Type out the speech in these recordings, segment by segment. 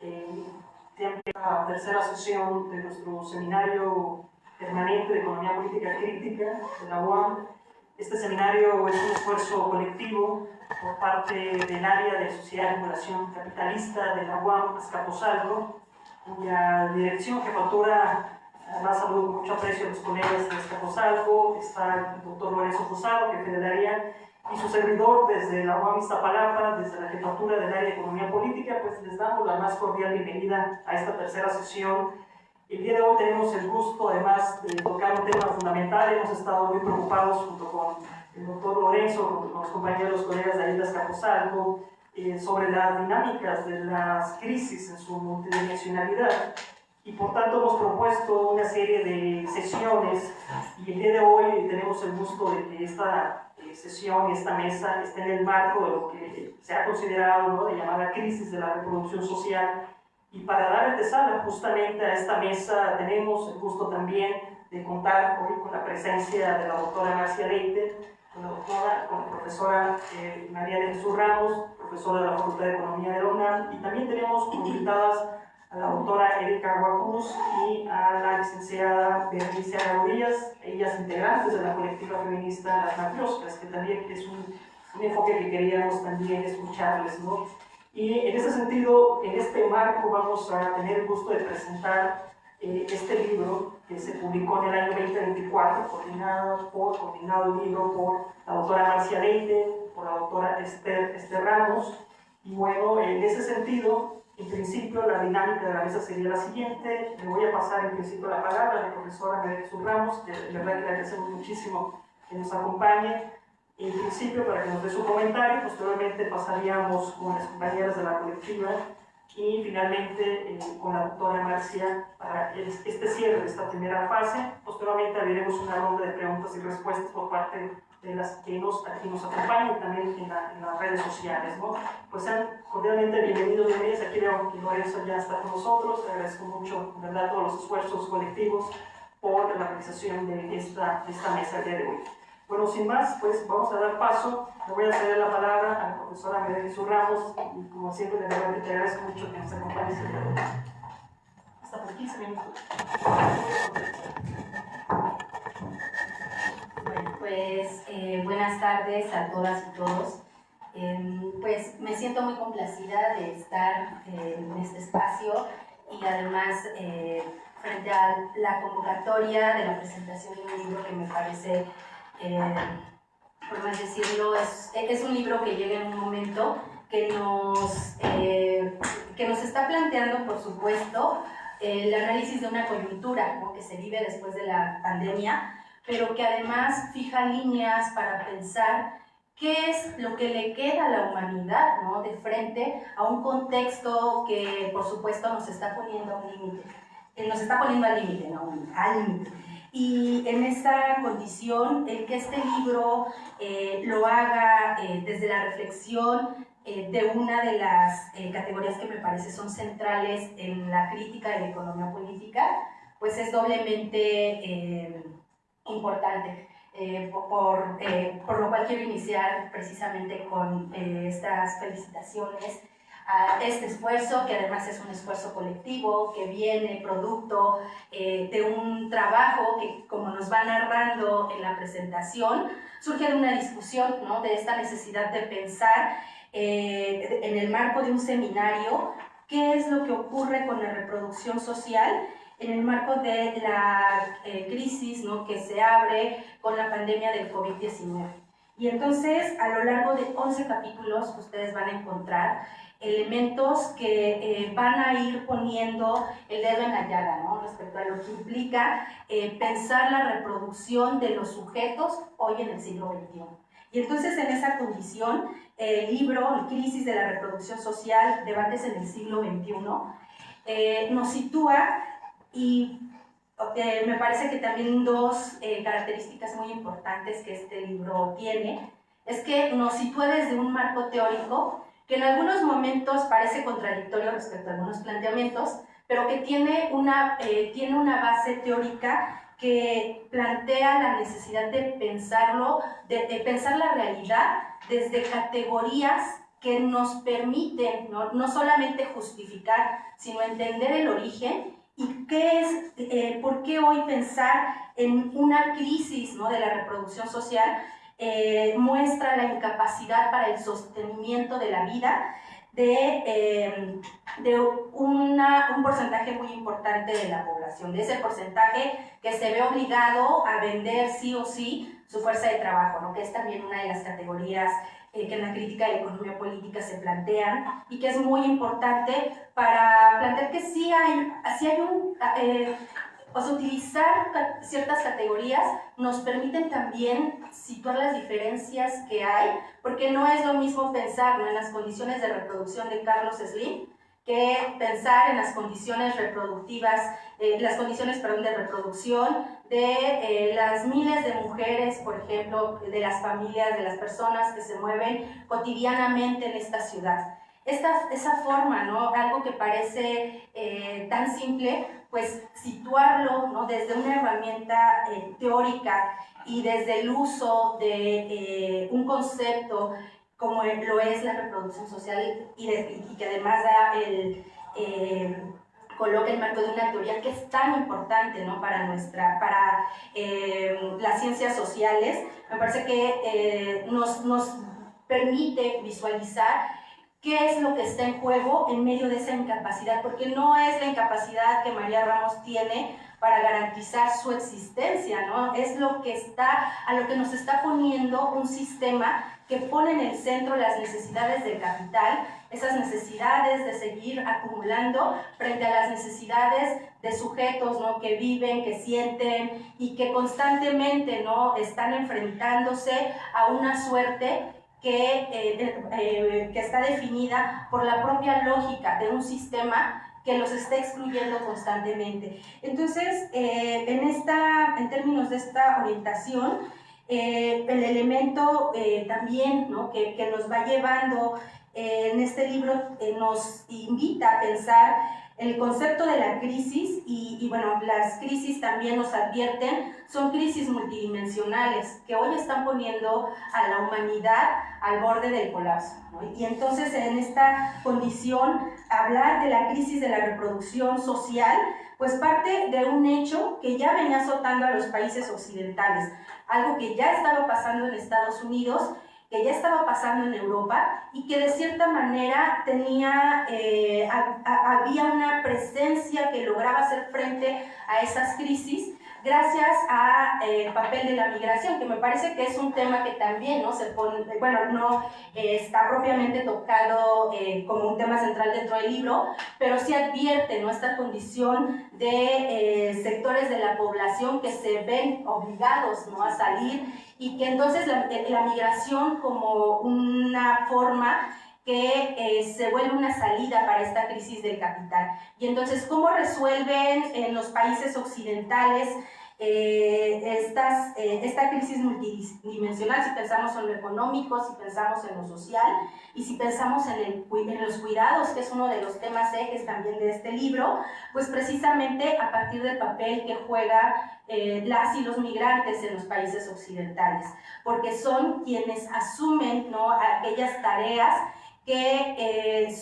La tercera sesión de nuestro seminario permanente de Economía Política Crítica de la UAM. Este seminario es un esfuerzo colectivo por parte del área de Sociedad y Relación Capitalista de la UAM Azcapotzalco, cuya dirección, jefatura, además saludo con mucho aprecio a los colegas de Azcapotzalco, está el doctor Lorenzo Fusaro, jefe del área, y su servidor desde la UAM Iztapalapa, desde la jefatura del área de Economía Política, pues les damos la más cordial bienvenida a esta tercera sesión. El día de hoy tenemos el gusto, además, de tocar un tema fundamental. Hemos estado muy preocupados junto con el doctor Lorenzo, junto con los compañeros colegas de ahí de Azcapotzalco, sobre las dinámicas de las crisis en su multidimensionalidad. Y por tanto hemos propuesto una serie de sesiones, y el día de hoy tenemos el gusto de que esta sesión y esta mesa esté en el marco de lo que se ha considerado, ¿no?, de llamada crisis de la reproducción social. Y para dar antesala justamente a esta mesa tenemos el gusto también de contar hoy con la presencia de la doctora Marcia Leite, con la profesora María de Jesús Ramos, profesora de la Facultad de Economía de la UNAM, y también tenemos como invitadas a la doctora Erika Guacuz y a la licenciada Berenice Díaz, ellas integrantes de la colectiva feminista Las Matrioscas, que también es un enfoque que queríamos también escucharles, ¿no? Y en ese sentido, en este marco, vamos a tener el gusto de presentar este libro que se publicó en el año 2024, coordinado el libro por la doctora Marcia Leite, por la doctora Esther Ramos. Y bueno, en ese sentido, en principio, la dinámica de la mesa sería la siguiente. Le voy a pasar en principio la palabra a la profesora María de Jesús Ramos, que de verdad le agradecemos muchísimo que nos acompañe. En principio, para que nos dé su comentario, posteriormente pasaríamos con las compañeras de la colectiva y finalmente con la doctora Marcia para este cierre de esta primera fase. Posteriormente abriremos una ronda de preguntas y respuestas por parte de las que nos acompañan y también en las redes sociales, ¿no? Pues sean cordialmente bienvenidos, bienvenidas. Aquí veo que Lorenzo ya está con nosotros. Le agradezco mucho, en verdad, todos los esfuerzos colectivos por la realización de esta mesa el día de hoy. Bueno, sin más, pues vamos a dar paso. Le voy a ceder la palabra a la profesora María de Jesús Ramos, y como siempre, le agradezco mucho que nos acompañe este día. Hasta por 15 minutos. Bueno, pues buenas tardes a todas y todos. Pues me siento muy complacida de estar en este espacio y además frente a la convocatoria de la presentación de un libro que me parece, por más decirlo, es un libro que llega en un momento que nos está planteando, por supuesto, el análisis de una coyuntura, ¿no?, que se vive después de la pandemia, pero que además fija líneas para pensar qué es lo que le queda a la humanidad, ¿no?, de frente a un contexto que, por supuesto, nos está poniendo al límite. Nos está poniendo al límite, ¿no?, al límite. Y en esta condición, el que este libro lo haga desde la reflexión de una de las categorías que me parece son centrales en la crítica de la economía política, pues es doblemente importante. Por lo cual quiero iniciar precisamente con estas felicitaciones a este esfuerzo, que además es un esfuerzo colectivo, que viene producto de un trabajo que, como nos va narrando en la presentación, surge de una discusión, ¿no?, de esta necesidad de pensar en el marco de un seminario qué es lo que ocurre con la reproducción social en el marco de la crisis, ¿no?, que se abre con la pandemia del COVID-19. Y entonces, a lo largo de 11 capítulos, ustedes van a encontrar elementos que van a ir poniendo el dedo en la llaga, ¿no?, respecto a lo que implica pensar la reproducción de los sujetos hoy en el siglo XXI. Y entonces, en esa condición, el libro Crisis de la Reproducción Social, Debates en el siglo XXI, nos sitúa. Y me parece que también dos características muy importantes que este libro tiene es que nos sitúa desde un marco teórico que en algunos momentos parece contradictorio respecto a algunos planteamientos, pero que tiene una base teórica que plantea la necesidad de pensarlo, de pensar la realidad desde categorías que nos permiten no solamente justificar, sino entender el origen y qué es, por qué hoy pensar en una crisis, ¿no?, de la reproducción social muestra la incapacidad para el sostenimiento de la vida de un porcentaje muy importante de la población, de ese porcentaje que se ve obligado a vender sí o sí su fuerza de trabajo, ¿no?, que es también una de las categorías que en la crítica de la economía política se plantean y que es muy importante para plantear que sí hay o sea, utilizar ciertas categorías nos permiten también situar las diferencias que hay, porque no es lo mismo pensar, ¿no?, en las condiciones de reproducción de Carlos Slim que pensar en las condiciones reproductivas, de reproducción de las miles de mujeres, por ejemplo, de las familias, de las personas que se mueven cotidianamente en esta ciudad. Esa forma, ¿no?, algo que parece tan simple, pues situarlo, ¿no?, desde una herramienta teórica y desde el uso de un concepto como lo es la reproducción social y que además coloca el marco de una teoría que es tan importante, ¿no?, para las ciencias sociales. Me parece que nos permite visualizar qué es lo que está en juego en medio de esa incapacidad, porque no es la incapacidad que María Ramos tiene para garantizar su existencia, ¿no? Es a lo que nos está poniendo un sistema que pone en el centro las necesidades del capital, esas necesidades de seguir acumulando frente a las necesidades de sujetos, ¿no?, que viven, que sienten y que constantemente, ¿no?, están enfrentándose a una suerte que está definida por la propia lógica de un sistema que los está excluyendo constantemente. Entonces, en términos de esta orientación, el elemento también, ¿no?, que nos va llevando en este libro nos invita a pensar el concepto de la crisis y bueno, las crisis también nos advierten, son crisis multidimensionales que hoy están poniendo a la humanidad al borde del colapso, ¿no? Y entonces en esta condición, hablar de la crisis de la reproducción social, pues parte de un hecho que ya venía azotando a los países occidentales, algo que ya estaba pasando en Estados Unidos, que ya estaba pasando en Europa y que de cierta manera había una presencia que lograba hacer frente a esas crisis gracias al papel de la migración, que me parece que es un tema que también no está propiamente tocado como un tema central dentro del libro, pero sí advierte, ¿no?, esta condición de sectores de la población que se ven obligados, ¿no?, a salir y que entonces la migración como una forma que se vuelve una salida para esta crisis del capital. Y entonces, ¿cómo resuelven en los países occidentales esta crisis multidimensional? Si pensamos en lo económico, si pensamos en lo social y si pensamos en los cuidados, que es uno de los temas ejes también de este libro, pues precisamente a partir del papel que juega las y los migrantes en los países occidentales, porque son quienes asumen, ¿no?, aquellas tareas que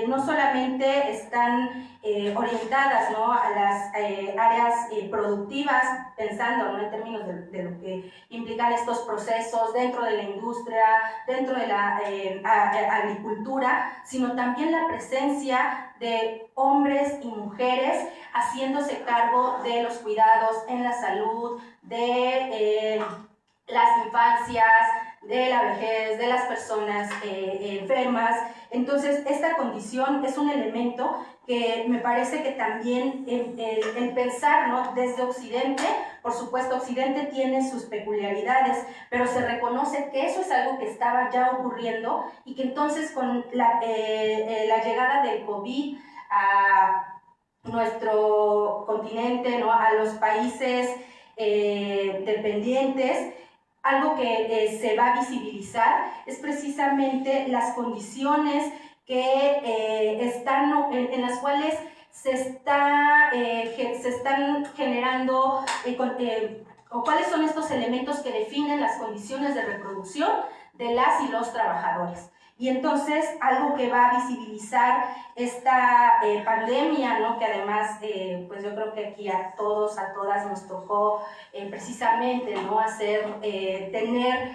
no solamente están orientadas, ¿no?, a las áreas productivas, pensando, ¿no?, en términos de lo que implican estos procesos dentro de la industria, dentro de la agricultura, sino también la presencia de hombres y mujeres haciéndose cargo de los cuidados en la salud, de las infancias, de la vejez, de las personas enfermas. Entonces, esta condición es un elemento que me parece que también el pensar, ¿no?, desde Occidente, por supuesto, Occidente tiene sus peculiaridades, pero se reconoce que eso es algo que estaba ya ocurriendo y que entonces con la llegada del COVID a nuestro continente, ¿no?, a los países dependientes, algo que se va a visibilizar es precisamente las condiciones que en las cuales se están generando, o cuáles son estos elementos que definen las condiciones de reproducción de las y los trabajadores. Y entonces algo que va a visibilizar esta pandemia, ¿no? Que además pues yo creo que aquí a todos, a todas nos tocó precisamente, ¿no? Tener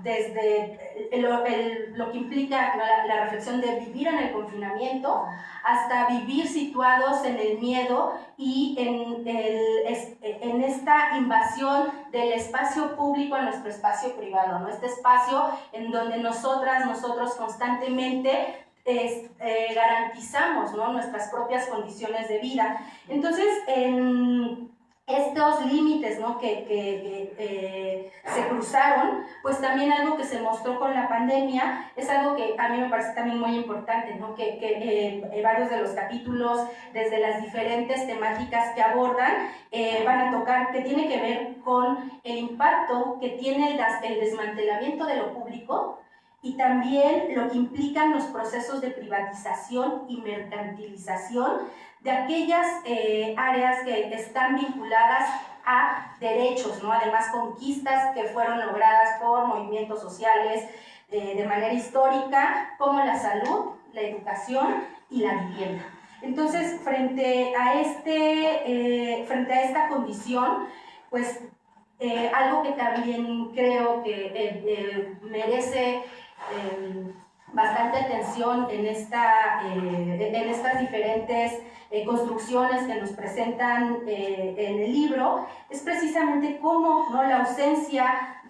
desde lo que implica la reflexión de vivir en el confinamiento hasta vivir situados en el miedo y en esta invasión del espacio público a nuestro espacio privado, ¿no? Este espacio en donde nosotros constantemente garantizamos, ¿no? Nuestras propias condiciones de vida. Entonces, en estos límites, ¿no? que se cruzaron, pues también algo que se mostró con la pandemia es algo que a mí me parece también muy importante, ¿no? que varios de los capítulos, desde las diferentes temáticas que abordan, van a tocar, que tiene que ver con el impacto que tiene el desmantelamiento de lo público y también lo que implican los procesos de privatización y mercantilización de aquellas áreas que están vinculadas a derechos, ¿no? Además, conquistas que fueron logradas por movimientos sociales de manera histórica, como la salud, la educación y la vivienda. Entonces, frente a esta condición, pues algo que también creo que merece bastante atención en estas diferentes construcciones que nos presentan en el libro, es precisamente cómo, ¿no? La ausencia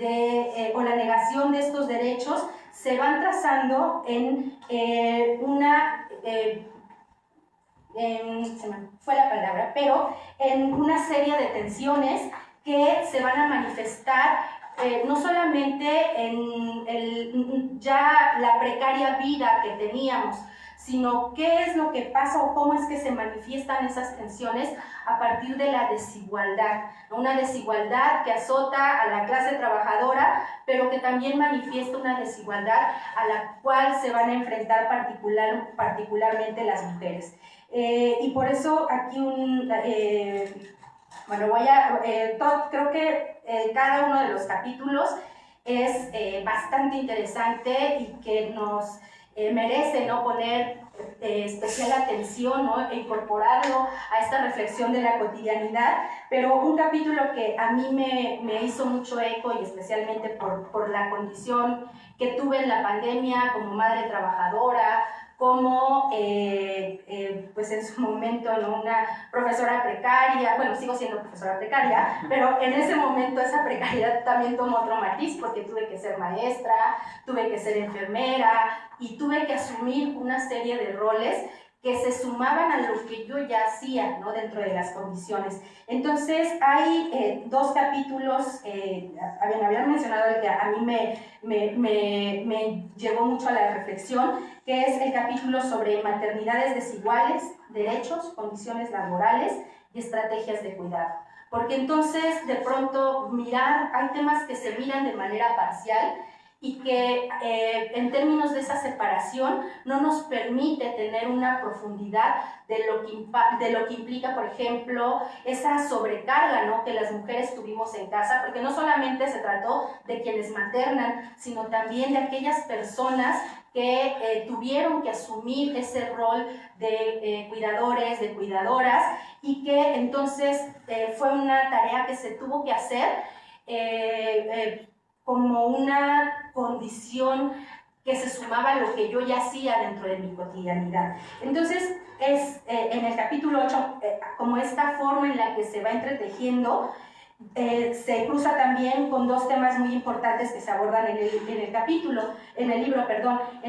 o la negación de estos derechos se van trazando en se me fue la palabra, pero en una serie de tensiones que se van a manifestar no solamente en ya la precaria vida que teníamos, sino qué es lo que pasa o cómo es que se manifiestan esas tensiones a partir de la desigualdad, una desigualdad que azota a la clase trabajadora, pero que también manifiesta una desigualdad a la cual se van a enfrentar particularmente las mujeres. Y por eso aquí creo que cada uno de los capítulos es bastante interesante y que nos merece, ¿no? Poner especial atención, ¿no? E incorporarlo a esta reflexión de la cotidianidad, pero un capítulo que a mí me hizo mucho eco y especialmente por la condición que tuve en la pandemia como madre trabajadora, como pues en su momento, ¿no? Una profesora precaria, bueno, sigo siendo profesora precaria, pero en ese momento esa precariedad también tomó otro matiz porque tuve que ser maestra, tuve que ser enfermera y tuve que asumir una serie de roles que se sumaban a lo que yo ya hacía, ¿no? Dentro de las condiciones. Entonces hay dos capítulos, habían mencionado el que a mí me llevó mucho a la reflexión, que es el capítulo sobre maternidades desiguales, derechos, condiciones laborales y estrategias de cuidado. Porque entonces de pronto hay temas que se miran de manera parcial y que en términos de esa separación no nos permite tener una profundidad de lo que implica, por ejemplo, esa sobrecarga, ¿no? Que las mujeres tuvimos en casa, porque no solamente se trató de quienes maternan, sino también de aquellas personas que tuvieron que asumir ese rol de cuidadores, de cuidadoras, y que entonces fue una tarea que se tuvo que hacer como una condición que se sumaba a lo que yo ya hacía dentro de mi cotidianidad. Entonces, es en el capítulo 8, como esta forma en la que se va entretejiendo, se cruza también con dos temas muy importantes que se abordan en el libro. En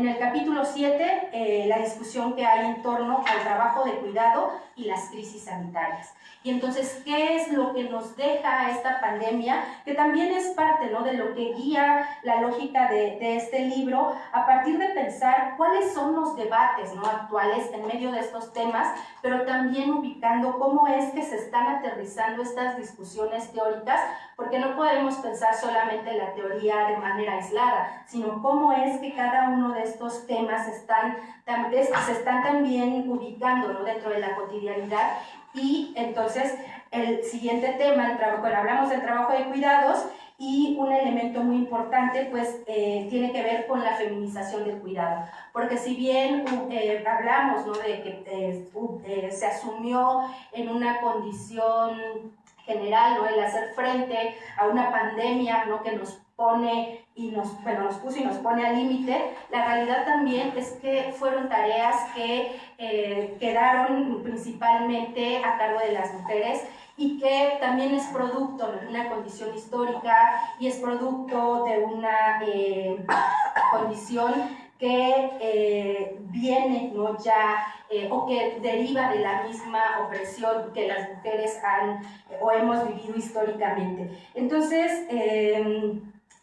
el capítulo 7, la discusión que hay en torno al trabajo de cuidado y las crisis sanitarias. Y entonces, ¿qué es lo que nos deja esta pandemia? Que también es parte, ¿no? De lo que guía la lógica de este libro, a partir de pensar cuáles son los debates, ¿no? Actuales en medio de estos temas, pero también ubicando cómo es que se están aterrizando estas discusiones teóricas, porque no podemos pensar solamente la teoría de manera aislada, sino cómo es que cada uno de estos temas se están también ubicando, ¿no? Dentro de la cotidianidad. Y entonces el siguiente tema, hablamos del trabajo de cuidados, y un elemento muy importante pues tiene que ver con la feminización del cuidado, porque si bien hablamos, ¿no?, de que se asumió en una condición general, ¿no?, el hacer frente a una pandemia, ¿no?, que nos pone y nos puso y nos pone al límite, la realidad también es que fueron tareas que quedaron principalmente a cargo de las mujeres y que también es producto de una condición histórica y es producto de una condición que viene, ¿no?, ya o que deriva de la misma opresión que las mujeres han o hemos vivido históricamente. Entonces,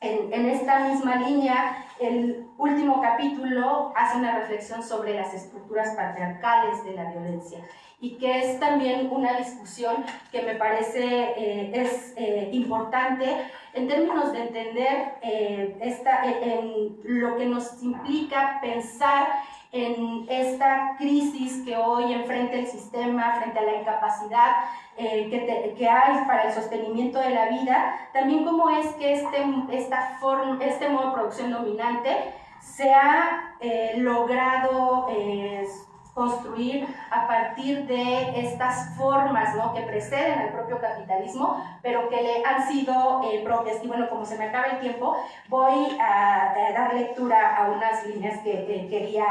en esta misma línea, el último capítulo hace una reflexión sobre las estructuras patriarcales de la violencia y que es también una discusión que me parece es importante en términos de entender en lo que nos implica pensar en esta crisis que hoy enfrenta el sistema frente a la incapacidad que hay para el sostenimiento de la vida, también cómo es que este modo de producción dominante se ha logrado construir a partir de estas formas, ¿no?, que preceden al propio capitalismo, pero que le han sido propias. Y bueno, como se me acaba el tiempo, voy a dar lectura a unas líneas que quería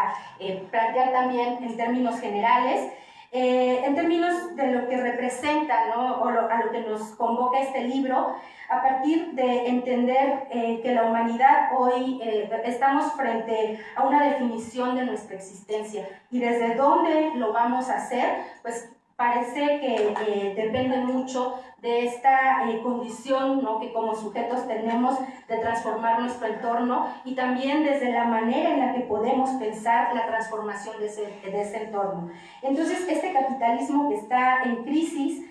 plantear también en términos generales. En términos de lo que representa, ¿no?, a lo que nos convoca este libro, a partir de entender que la humanidad hoy estamos frente a una definición de nuestra existencia y desde dónde lo vamos a hacer, pues parece que depende mucho de esta condición, ¿no?, que como sujetos tenemos de transformar nuestro entorno y también desde la manera en la que podemos pensar la transformación de ese entorno. Entonces, este capitalismo que está en crisis,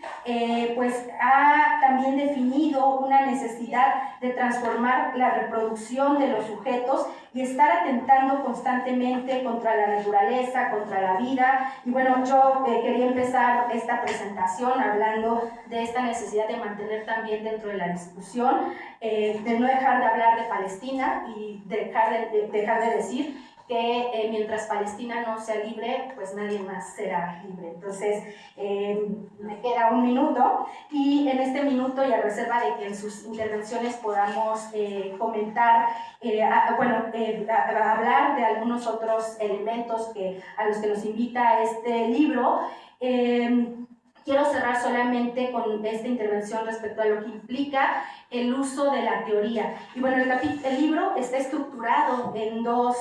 pues ha también definido una necesidad de transformar la reproducción de los sujetos y estar atentando constantemente contra la naturaleza, contra la vida. Y bueno, yo quería empezar esta presentación hablando de esta necesidad de mantener también dentro de la discusión, de no dejar de hablar de Palestina y dejar de decir que mientras Palestina no sea libre, pues nadie más será libre. Entonces, me queda un minuto y en este minuto, y a reserva de que en sus intervenciones podamos comentar, hablar de algunos otros elementos a los que nos invita este libro, quiero cerrar solamente con esta intervención respecto a lo que implica el uso de la teoría. Y bueno, el libro está estructurado en dos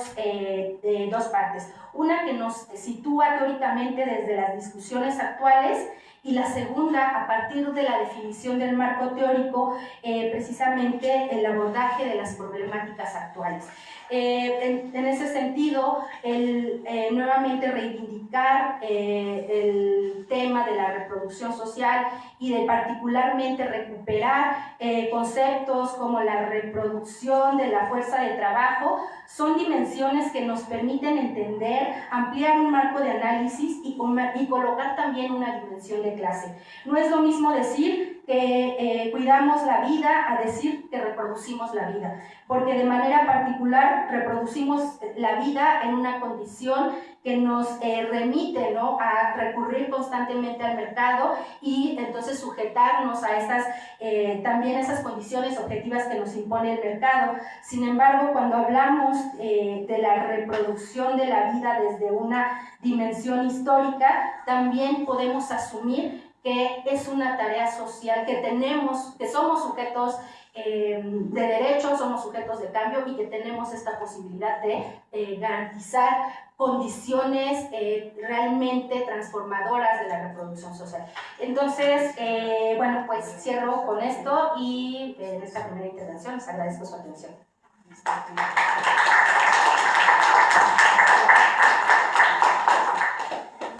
partes. Una que nos sitúa teóricamente desde las discusiones actuales y la segunda a partir de la definición del marco teórico, precisamente el abordaje de las problemáticas actuales. En ese sentido, nuevamente reivindicar el tema de la reproducción social y de particularmente recuperar conceptos como la reproducción de la fuerza de trabajo, son dimensiones que nos permiten entender, ampliar un marco de análisis y colocar también una dimensión de clase. No es lo mismo decir que cuidamos la vida a decir que reproducimos la vida, porque de manera particular reproducimos la vida en una condición que nos remite, ¿no?, a recurrir constantemente al mercado y entonces sujetarnos a también esas condiciones objetivas que nos impone el mercado. Sin embargo, cuando hablamos de la reproducción de la vida desde una dimensión histórica, también podemos asumir que es una tarea social que somos sujetos de derechos, somos sujetos de cambio y que tenemos esta posibilidad de garantizar condiciones realmente transformadoras de la reproducción social. Entonces, bueno, pues cierro con esto y en esta primera intervención les agradezco su atención.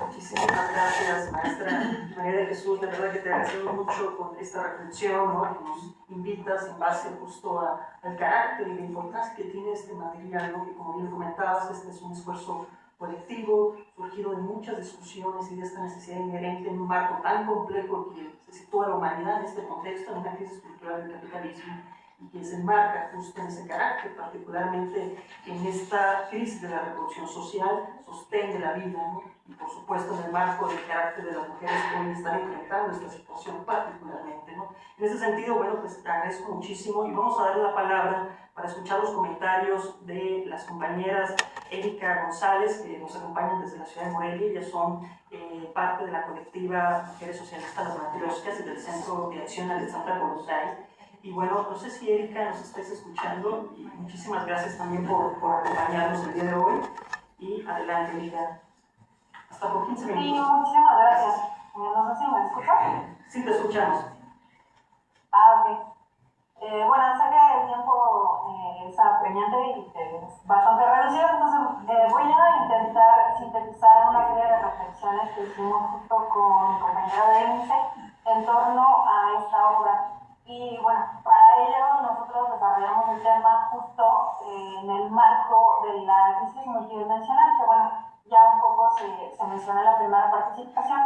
Muchísimas gracias, maestra María de Jesús. De verdad que te agradecemos mucho con esta reflexión, ¿no?, que nos invitas en base justo al carácter y la importancia que tiene este material, ¿no?, que como bien comentabas, este es un esfuerzo colectivo, surgido de muchas discusiones y de esta necesidad inherente en un marco tan complejo que se sitúa a la humanidad en este contexto, en una crisis cultural del capitalismo. y que se enmarca justo en ese carácter, particularmente en esta crisis de la reproducción social, sostén de la vida, ¿no? Y por supuesto en el marco del carácter de las mujeres que hoy están enfrentando esta situación particularmente, ¿no? En ese sentido, bueno, pues te agradezco muchísimo y vamos a darle la palabra para escuchar los comentarios de las compañeras Erika González, que nos acompañan desde la ciudad de Morelia. Ellas son parte de la colectiva Mujeres Socialistas Las Matrioscas y del Centro de Acción Alexandra Gorosay. Y bueno, no sé si Erika nos estés escuchando, y muchísimas gracias también por acompañarnos el día de hoy. Y adelante, Erika. Hasta por 15 minutos. Sí, muchísimas gracias. No sé si me escuchan. Sí, te escuchamos. Ok. Bueno, sé que el tiempo es apremiante y es bastante reducido, entonces voy a intentar sintetizar una serie de reflexiones que hicimos justo con mi compañera de INSE en torno a esta obra. Y bueno, para ello nosotros desarrollamos el tema justo en el marco de la crisis multidimensional, que bueno, ya un poco se mencionó en la primera participación,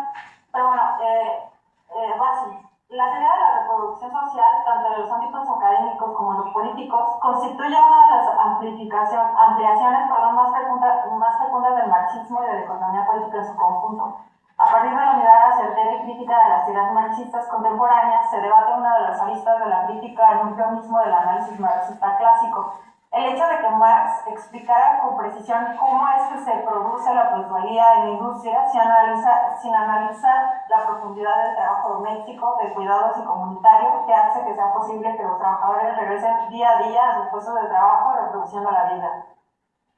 pero bueno, va así. La teoría de la reproducción social, tanto en los ámbitos académicos como en los políticos, constituye una de las ampliaciones más fecundas del marxismo y de la economía política en su conjunto. A partir de la mirada certera y crítica de las ideas marxistas contemporáneas, se debate una de las aristas de la crítica al núcleo mismo del análisis marxista clásico. El hecho de que Marx explicara con precisión cómo es que se produce la plusvalía en la industria sin analizar la profundidad del trabajo doméstico, de cuidados y comunitario, que hace que sea posible que los trabajadores regresen día a día a sus puestos de trabajo reproduciendo la vida.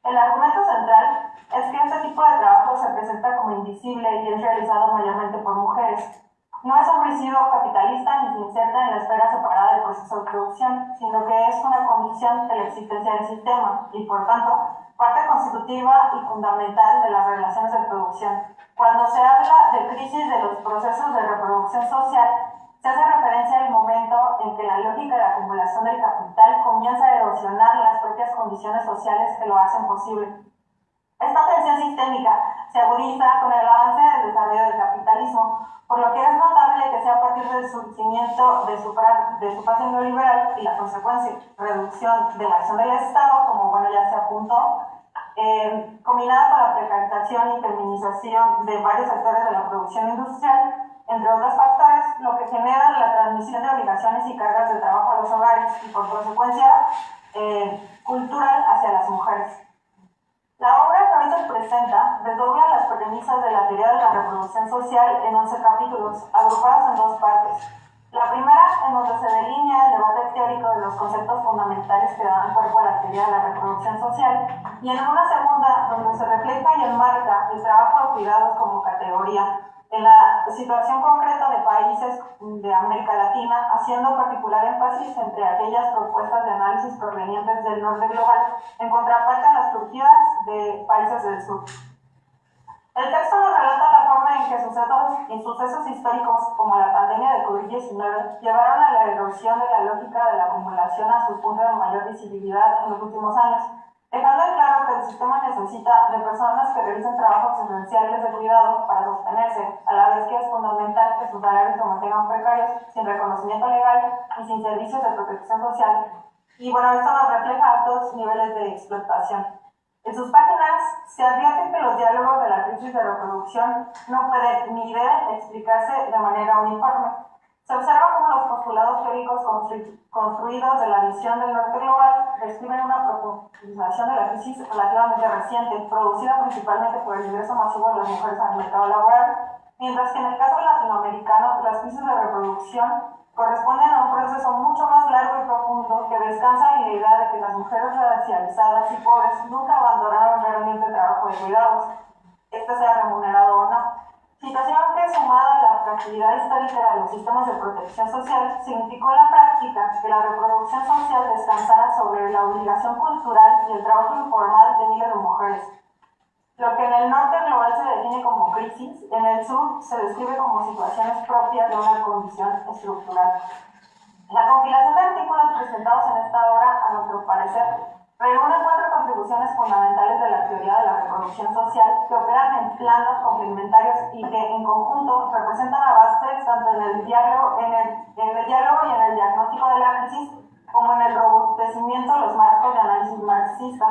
El argumento central es que este tipo de trabajo se presenta como invisible y es realizado mayormente por mujeres. No es un residuo capitalista ni se inserta en la esfera separada del proceso de producción, sino que es una condición de la existencia del sistema y, por tanto, parte constitutiva y fundamental de las relaciones de producción. Cuando se habla de crisis de los procesos de reproducción social, se hace referencia al momento en que la lógica de la acumulación del capital comienza a erosionar las propias condiciones sociales que lo hacen posible. Esta tensión sistémica se agudiza con el avance del desarrollo del capitalismo, por lo que es notable que sea a partir del surgimiento de su fase neoliberal y la consecuente reducción de la acción del Estado, como bueno ya se apuntó, combinada con la precarización y feminización de varios sectores de la producción industrial, entre otros factores, lo que genera la transmisión de obligaciones y cargas de trabajo a los hogares y por consecuencia cultural hacia las mujeres. La obra que hoy se presenta desdobla las premisas de la teoría de la reproducción social en 11 capítulos, agrupados en dos partes. La primera, en donde se delinea el debate teórico de los conceptos fundamentales que dan cuerpo a la teoría de la reproducción social, y en una segunda, donde se refleja y enmarca el trabajo de cuidados como categoría en la situación concreta de países de América Latina, haciendo particular énfasis entre aquellas propuestas de análisis provenientes del norte global, en contraparte a las surgidas de países del sur. El texto nos relata la forma en que sucesos históricos como la pandemia de COVID-19 llevaron a la erosión de la lógica de la acumulación a su punto de mayor visibilidad en los últimos años, dejando en claro que el sistema necesita de personas que realicen trabajos esenciales de cuidado para sostenerse, a la vez que es fundamental que sus salarios se mantengan precarios, sin reconocimiento legal y sin servicios de protección social. Y bueno, esto nos refleja altos niveles de explotación. En sus páginas se advierte que los diálogos de la crisis de reproducción no pueden ni deben explicarse de manera uniforme. Se observa cómo los postulados teóricos construidos de la visión del norte global describen una profundización de la crisis relativamente reciente, producida principalmente por el ingreso masivo de las mujeres al mercado laboral, mientras que en el caso latinoamericano las crisis de reproducción corresponden a un proceso mucho más largo y profundo que descansa en la idea de que las mujeres racializadas y pobres nunca abandonaron realmente el trabajo de cuidados, este sea remunerado o no. Situación que, sumada a la fragilidad histórica de los sistemas de protección social, significó en la práctica que la reproducción social descansara sobre la obligación cultural y el trabajo informal de miles de mujeres. Lo que en el norte global se define como crisis, en el sur se describe como situaciones propias de una condición estructural. La compilación de artículos presentados en esta obra, a nuestro parecer, reúne 4 contribuciones fundamentales de la teoría de la reproducción social que operan en planos complementarios y que, en conjunto, representan avances tanto en el diálogo y en el diagnóstico de la crisis como en el robustecimiento de los marcos de análisis marxista.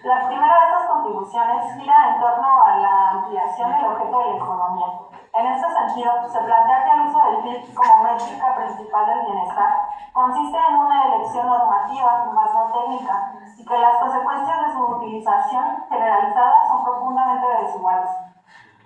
La primera de estas contribuciones gira en torno a la ampliación del objeto de la economía. En este sentido, se plantea que el uso del PIB como métrica principal del bienestar consiste en una elección normativa, más no técnica, y que las consecuencias de su utilización generalizada son profundamente desiguales.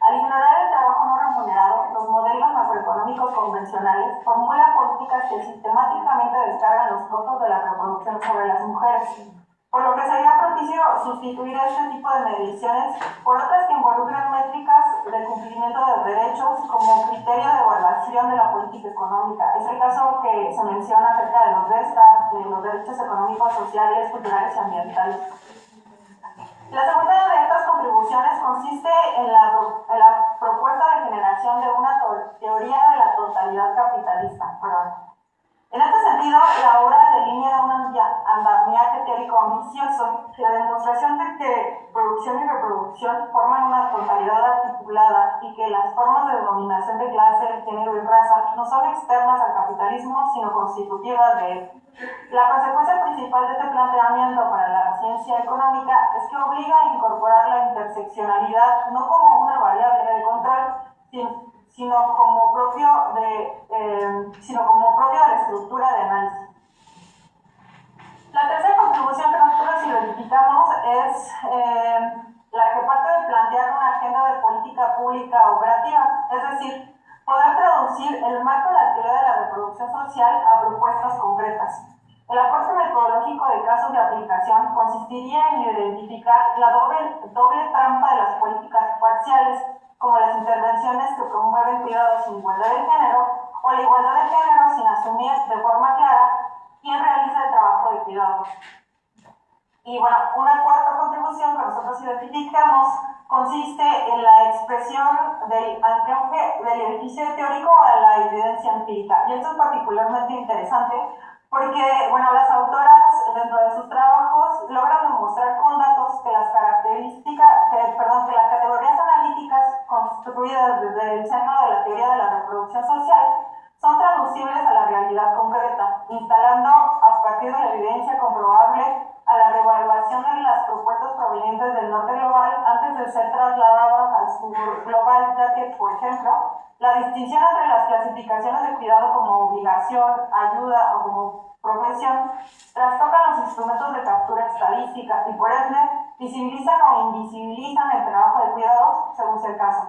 Al ignorar el trabajo no remunerado, los modelos macroeconómicos convencionales formulan políticas que sistemáticamente descargan los costos de la reproducción sobre las mujeres, por lo que sería propicio sustituir este tipo de mediciones por otras que involucran métricas de cumplimiento de derechos como criterio de evaluación de la política económica. Es el caso que se menciona acerca de los DESTA, de los derechos económicos, sociales, culturales y ambientales. La segunda de estas contribuciones consiste en la propuesta de generación de una teoría de la totalidad capitalista. En este sentido, la obra delinea un andamiaje teórico ambicioso, la demostración de que producción y reproducción forman una totalidad articulada y que las formas de dominación de clase, género y raza no son externas al capitalismo, sino constitutivas de él. La consecuencia principal de este planteamiento para la ciencia económica es que obliga a incorporar la interseccionalidad no como una variable de control, sino como propio de la estructura de análisis. La tercera contribución que nosotros identificamos es la que parte de plantear una agenda de política pública operativa, es decir, poder traducir el marco de la teoría de la reproducción social a propuestas concretas. El aporte metodológico de casos de aplicación consistiría en identificar la doble trampa de las políticas parciales, como las intervenciones que promueven cuidados sin igualdad de género, o la igualdad de género sin asumir de forma clara quién realiza el trabajo de cuidados. Y bueno, una cuarta contribución que nosotros identificamos consiste en la expresión del anclaje del edificio teórico a la evidencia empírica. Y esto es particularmente interesante porque, bueno, las autoras dentro de sus trabajos logran demostrar con datos que las categorías analíticas construidas desde el seno de la teoría de la reproducción social son traducibles a la realidad concreta, instalando a partir de la evidencia comprobable a la reevaluación de las propuestas provenientes del norte global antes de ser trasladadas al sur global, ya que, por ejemplo, la distinción entre las clasificaciones de cuidado como obligación, ayuda o como profesión trastocan los instrumentos de captura estadística y, por ende, visibilizan o invisibilizan el trabajo de cuidados según sea el caso.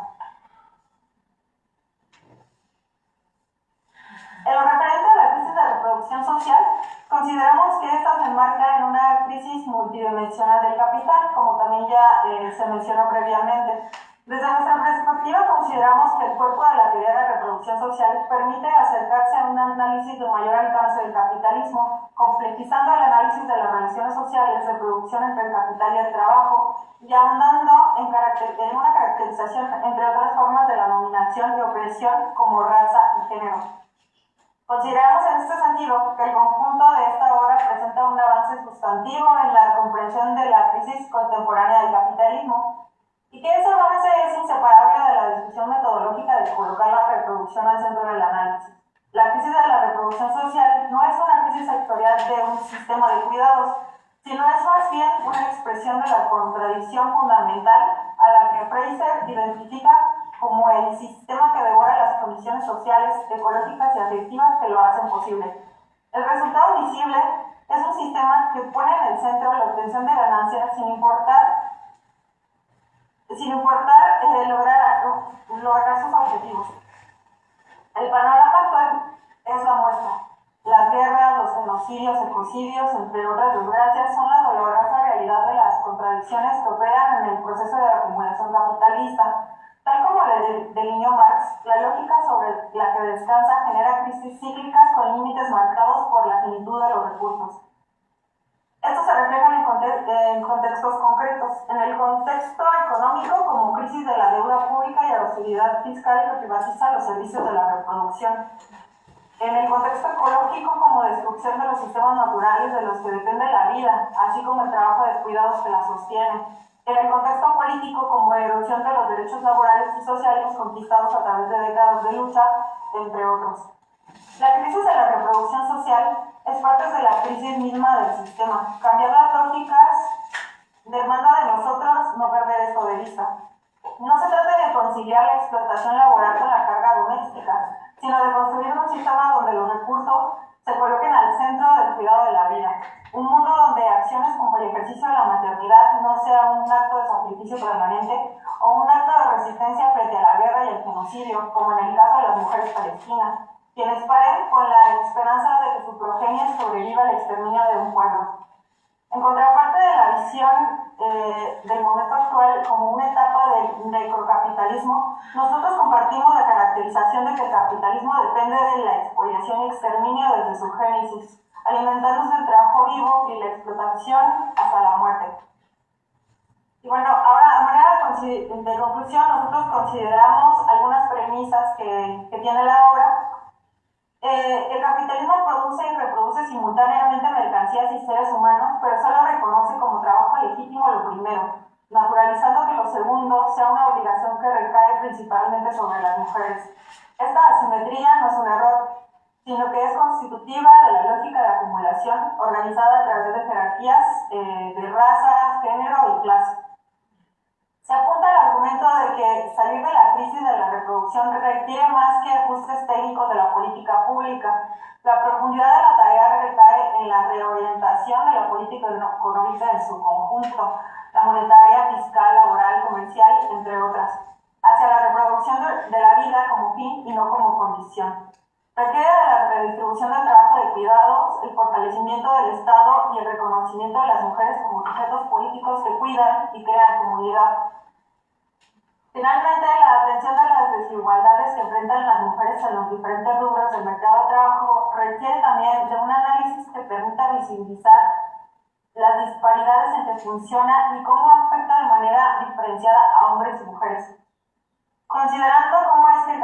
En lo referente a la crisis de reproducción social, consideramos que esta se enmarca en una crisis multidimensional del capital, como también ya se mencionó previamente. Desde nuestra perspectiva, consideramos que el cuerpo de la teoría de la reproducción social permite acercarse a un análisis de mayor alcance del capitalismo, complejizando el análisis de las relaciones sociales de producción entre el capital y el trabajo, y ahondando en una caracterización entre otras formas de la dominación y opresión como raza y género. Consideramos en este sentido que el conjunto de esta obra presenta un avance sustantivo en la comprensión de la crisis contemporánea del capitalismo y que ese avance es inseparable de la discusión metodológica de colocar la reproducción al centro del análisis. La crisis de la reproducción social no es una crisis sectorial de un sistema de cuidados, sino es más bien una expresión de la contradicción fundamental a la que Fraser identifica como el sistema que devora las condiciones sociales, ecológicas y afectivas que lo hacen posible. El resultado visible es un sistema que pone en el centro la obtención de ganancias sin importar lograr sus objetivos. El panorama actual es la muestra. Las guerras, los genocidios, ecocidios, entre otras desgracias, son la dolorosa realidad de las contradicciones que operan en el proceso de acumulación capitalista. Tal como le delineó Marx, la lógica sobre la que descansa genera crisis cíclicas con límites marcados por la finitud de los recursos. Estos se reflejan en contextos concretos. En el contexto económico, como crisis de la deuda pública y austeridad fiscal que privatiza los servicios de la reproducción. En el contexto ecológico, como destrucción de los sistemas naturales de los que depende la vida, así como el trabajo de cuidados que la sostiene. En el contexto político, como erosión de los derechos laborales y sociales conquistados a través de décadas de lucha, entre otros. La crisis de la reproducción social es parte de la crisis misma del sistema. Cambiar las lógicas demanda de nosotros no perder esto de vista. No se trata de conciliar la explotación laboral con la carga doméstica, sino de construir un sistema donde los recursos se coloquen al centro del cuidado de la vida. Un mundo donde acciones como el ejercicio de la maternidad no sea un acto de sacrificio permanente o un acto de resistencia frente a la guerra y el genocidio, como en el caso de las mujeres palestinas, quienes paren con la esperanza de que su progenie sobreviva al exterminio de un pueblo. En contraparte de la visión del momento actual como una etapa del necrocapitalismo, nosotros compartimos la caracterización de que el capitalismo depende de la expoliación y exterminio desde su génesis, alimentándose del trabajo vivo y la explotación hasta la muerte. Y bueno, ahora, a manera de conclusión, nosotros consideramos algunas premisas que tiene la obra. El capitalismo produce y reproduce simultáneamente mercancías y seres humanos, pero solo reconoce como trabajo legítimo lo primero, naturalizando que lo segundo sea una obligación que recae principalmente sobre las mujeres. Esta asimetría no es un error, sino que es constitutiva de la lógica de acumulación organizada a través de jerarquías de raza, género y clase. Se apunta al argumento de que salir de la crisis de la reproducción requiere más que ajustes técnicos de la política pública. La profundidad de la tarea recae en la reorientación de la política económica en su conjunto, la monetaria, fiscal, laboral, comercial, entre otras, hacia la reproducción de la vida como fin y no como condición. Requiere de la redistribución del trabajo de cuidados, el fortalecimiento del Estado y el reconocimiento de las mujeres como sujetos políticos que cuidan y crean comunidad. Finalmente, la atención de las desigualdades que enfrentan las mujeres en los diferentes rubros del mercado de trabajo requiere también de un análisis que permita visibilizar las disparidades en que funciona y cómo afecta de manera diferenciada a hombres y mujeres. Considerando cómo es que en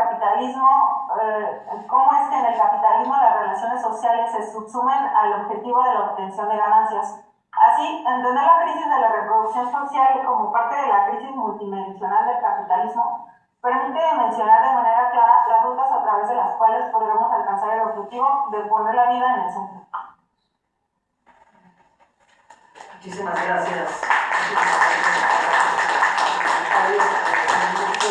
el capitalismo las relaciones sociales se subsumen al objetivo de la obtención de ganancias. Así, entender la crisis de la reproducción social como parte de la crisis multidimensional del capitalismo permite mencionar de manera clara las rutas a través de las cuales podremos alcanzar el objetivo de poner la vida en el centro. Muchísimas gracias.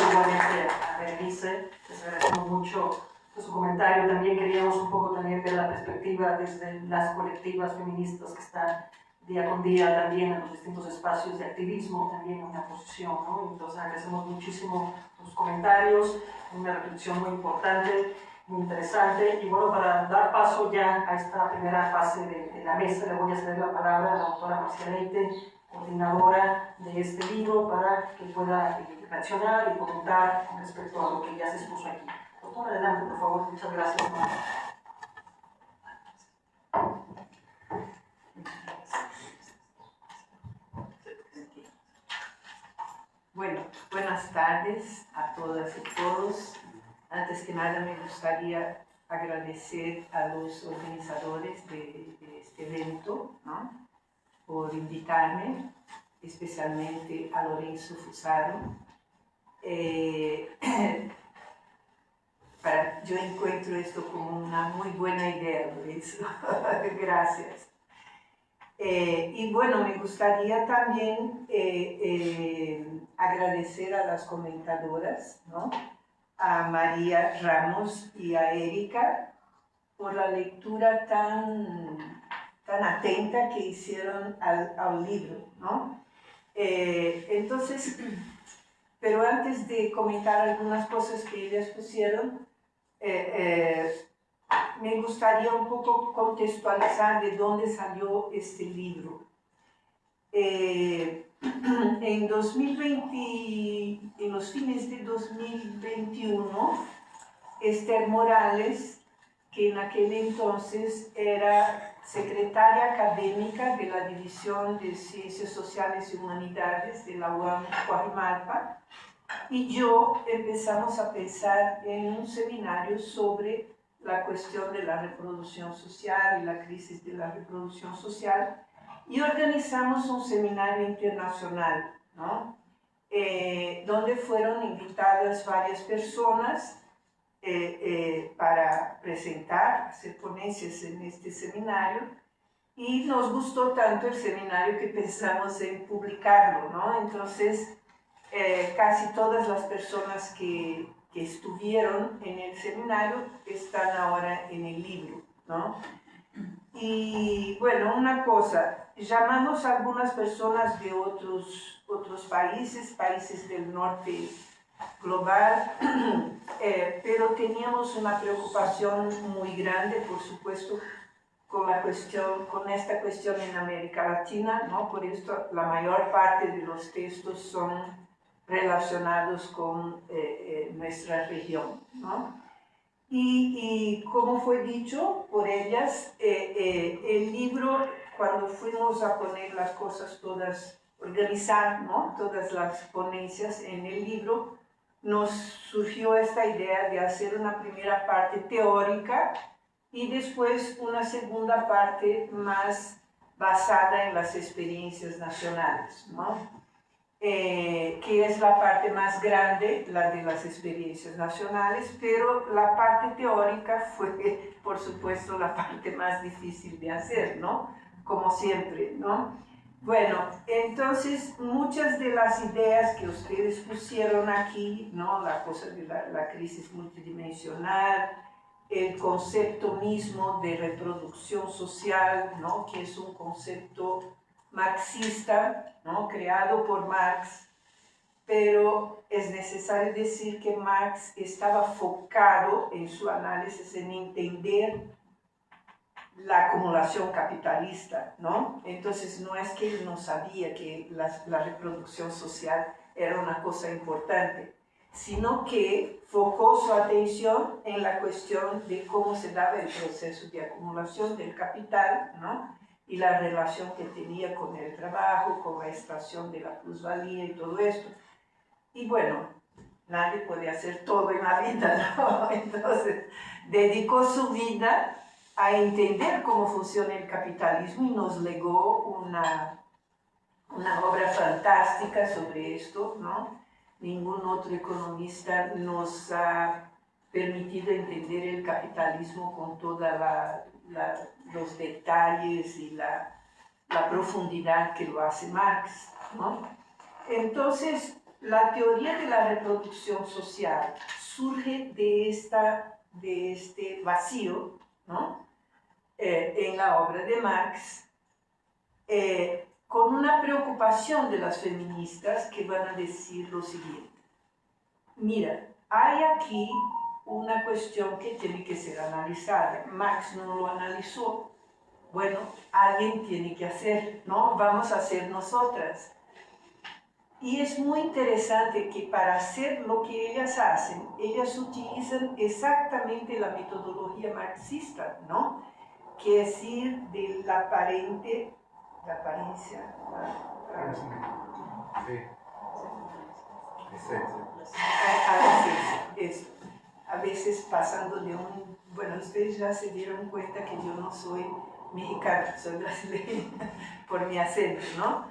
Igualmente a Berenice, les agradecemos mucho su comentario. También queríamos un poco también ver la perspectiva desde las colectivas feministas que están día con día también en los distintos espacios de activismo, también en una posición, ¿no? Entonces agradecemos muchísimo sus comentarios, una reflexión muy importante, muy interesante. Y bueno, para dar paso ya a esta primera fase de la mesa, le voy a ceder la palabra a la doctora Marcia Leite, coordinadora de este libro, para que pueda reaccionar y comentar con respecto a lo que ya se expuso aquí. Doctora, adelante, por favor. Muchas gracias. Bueno, buenas tardes a todas y todos. Antes que nada me gustaría agradecer a los organizadores de este evento, ¿no?, por invitarme, especialmente a Lorenzo Fusaro. Yo encuentro esto como una muy buena idea, Lorenzo. Gracias. Y bueno, me gustaría también agradecer a las comentadoras, ¿no?, a María Ramos y a Erika, por la lectura tan atenta que hicieron al libro, ¿no? Entonces, pero antes de comentar algunas cosas que ellas pusieron, me gustaría un poco contextualizar de dónde salió este libro. En 2020, en los fines de 2021, Esther Morales, que en aquel entonces era secretaria académica de la División de Ciencias Sociales y Humanidades de la UAM Coajimalpa, y yo empezamos a pensar en un seminario sobre la cuestión de la reproducción social y la crisis de la reproducción social, y organizamos un seminario internacional, ¿no?, donde fueron invitadas varias personas para presentar, hacer ponencias en este seminario, y nos gustó tanto el seminario que pensamos en publicarlo, ¿no? Entonces, casi todas las personas que estuvieron en el seminario están ahora en el libro, ¿no? Y bueno, una cosa, llamamos a algunas personas de otros países del norte global, pero teníamos una preocupación muy grande, por supuesto, con esta cuestión en América Latina, ¿no? Por esto la mayor parte de los textos son relacionados con nuestra región, ¿no? Y como fue dicho por ellas, el libro, cuando fuimos a poner las cosas todas, organizar, ¿no?, todas las ponencias en el libro, nos surgió esta idea de hacer una primera parte teórica y después una segunda parte más basada en las experiencias nacionales, ¿no? Que es la parte más grande, la de las experiencias nacionales, pero la parte teórica fue, por supuesto, la parte más difícil de hacer, ¿no? Como siempre, ¿no? Bueno, entonces muchas de las ideas que ustedes pusieron aquí, ¿no? La cosa de la crisis multidimensional, el concepto mismo de reproducción social, ¿no?, que es un concepto marxista, ¿no?, creado por Marx, pero es necesario decir que Marx estaba focado en su análisis en entender la acumulación capitalista, ¿no? Entonces no es que él no sabía que la reproducción social era una cosa importante, sino que focó su atención en la cuestión de cómo se daba el proceso de acumulación del capital, ¿no?, y la relación que tenía con el trabajo, con la extracción de la plusvalía y todo esto. Y bueno, nadie puede hacer todo en la vida, ¿no? Entonces, dedicó su vida a entender cómo funciona el capitalismo y nos legó una obra fantástica sobre esto, ¿no? Ningún otro economista nos ha permitido entender el capitalismo con todos los detalles y la profundidad que lo hace Marx, ¿no? Entonces, la teoría de la reproducción social surge de este vacío, ¿no?, en la obra de Marx, con una preocupación de las feministas que van a decir lo siguiente: mira, hay aquí una cuestión que tiene que ser analizada. Marx no lo analizó. Bueno, alguien tiene que hacer, ¿no? Vamos a hacer nosotras. Y es muy interesante que para hacer lo que ellas hacen, ellas utilizan exactamente la metodología marxista, ¿no?, que es ir de la apariencia, a veces pasando de bueno, ustedes ya se dieron cuenta que yo no soy mexicana, soy brasileña por mi acento, ¿no?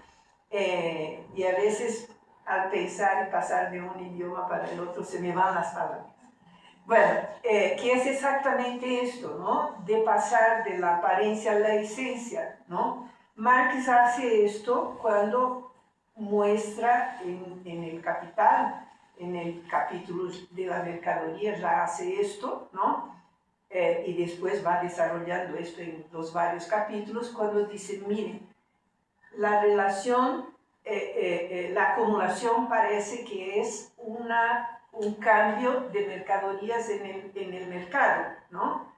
Y a veces al pensar y pasar de un idioma para el otro se me van las palabras. Bueno, que es exactamente esto, ¿no?, de pasar de la apariencia a la esencia, ¿no? Marx hace esto cuando muestra en el Capital, en el capítulo de la mercadería ya hace esto, ¿no? Y después va desarrollando esto en los varios capítulos, cuando dice, miren, la relación, la acumulación parece que es un cambio de mercaderías en el mercado, ¿no?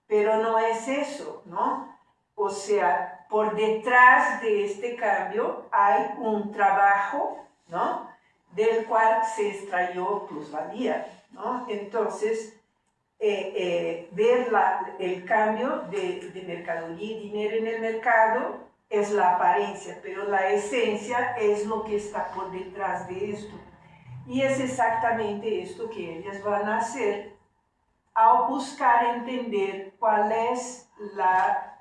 Pero no es eso, ¿no? O sea, por detrás de este cambio hay un trabajo, ¿no?, del cual se extrayó plusvalía, ¿no? Entonces, ver el cambio de mercadería y dinero en el mercado es la apariencia, pero la esencia es lo que está por detrás de esto. Y es exactamente esto que ellas van a hacer al buscar entender cuál es la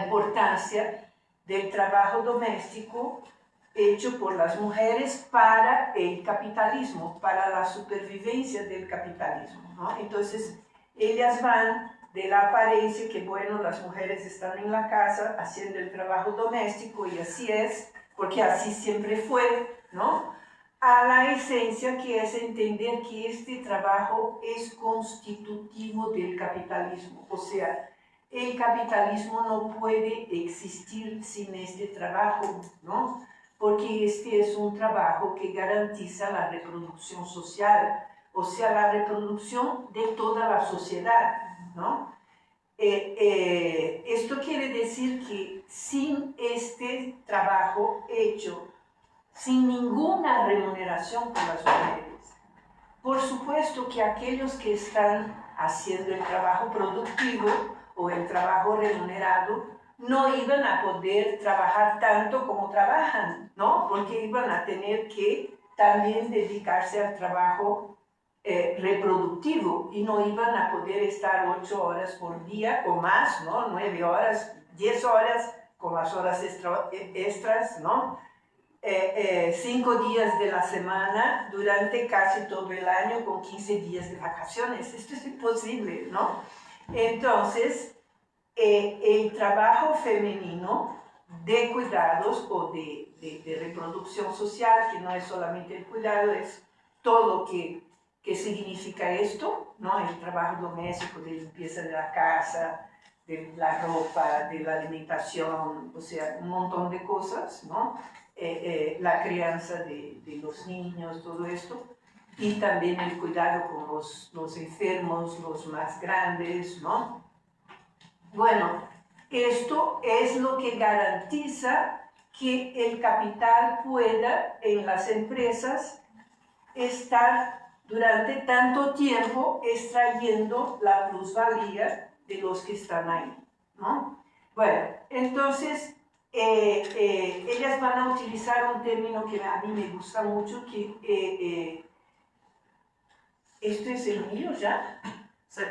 importancia del trabajo doméstico hecho por las mujeres para el capitalismo, para la supervivencia del capitalismo, ¿no? Entonces, ellas van de la apariencia que, bueno, las mujeres están en la casa haciendo el trabajo doméstico y así es, porque así siempre fue, ¿no? A la esencia, que es entender que este trabajo es constitutivo del capitalismo, o sea, el capitalismo no puede existir sin este trabajo, ¿no? Porque este es un trabajo que garantiza la reproducción social, o sea, la reproducción de toda la sociedad, ¿no? Esto quiere decir que sin este trabajo hecho, sin ninguna remuneración por las mujeres, por supuesto que aquellos que están haciendo el trabajo productivo o el trabajo remunerado no iban a poder trabajar tanto como trabajan, ¿no? Porque iban a tener que también dedicarse al trabajo reproductivo y no iban a poder estar 8 horas por día o más, ¿no? 9 horas, 10 horas con las horas extras, ¿no? 5 días de la semana durante casi todo el año con 15 días de vacaciones. Esto es imposible, ¿no? Entonces, el trabajo femenino de cuidados o de reproducción social, que no es solamente el cuidado, es todo que significa esto, ¿no? El trabajo doméstico, de limpieza de la casa, de la ropa, de la alimentación, o sea, un montón de cosas, ¿no? La crianza de los niños, todo esto, y también el cuidado con los enfermos, los más grandes, ¿no? Bueno, esto es lo que garantiza que el capital pueda en las empresas estar durante tanto tiempo extrayendo la plusvalía de los que están ahí, ¿no? Bueno, entonces ellas van a utilizar un término que a mí me gusta mucho, que ¿esto es el mío ya? Sí.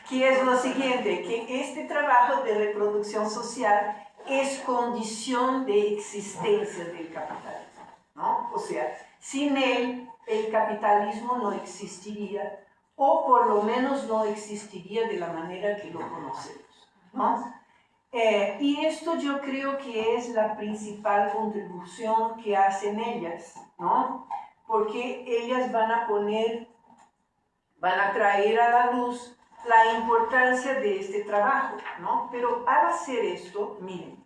Que es lo siguiente, que este trabajo de reproducción social es condición de existencia del capitalismo, ¿no? O sea, sin él el capitalismo no existiría, o por lo menos no existiría de la manera que lo conocemos, ¿no? Y esto yo creo que es la principal contribución que hacen ellas, ¿no? Porque ellas van a traer a la luz la importancia de este trabajo, ¿no? Pero al hacer esto, miren,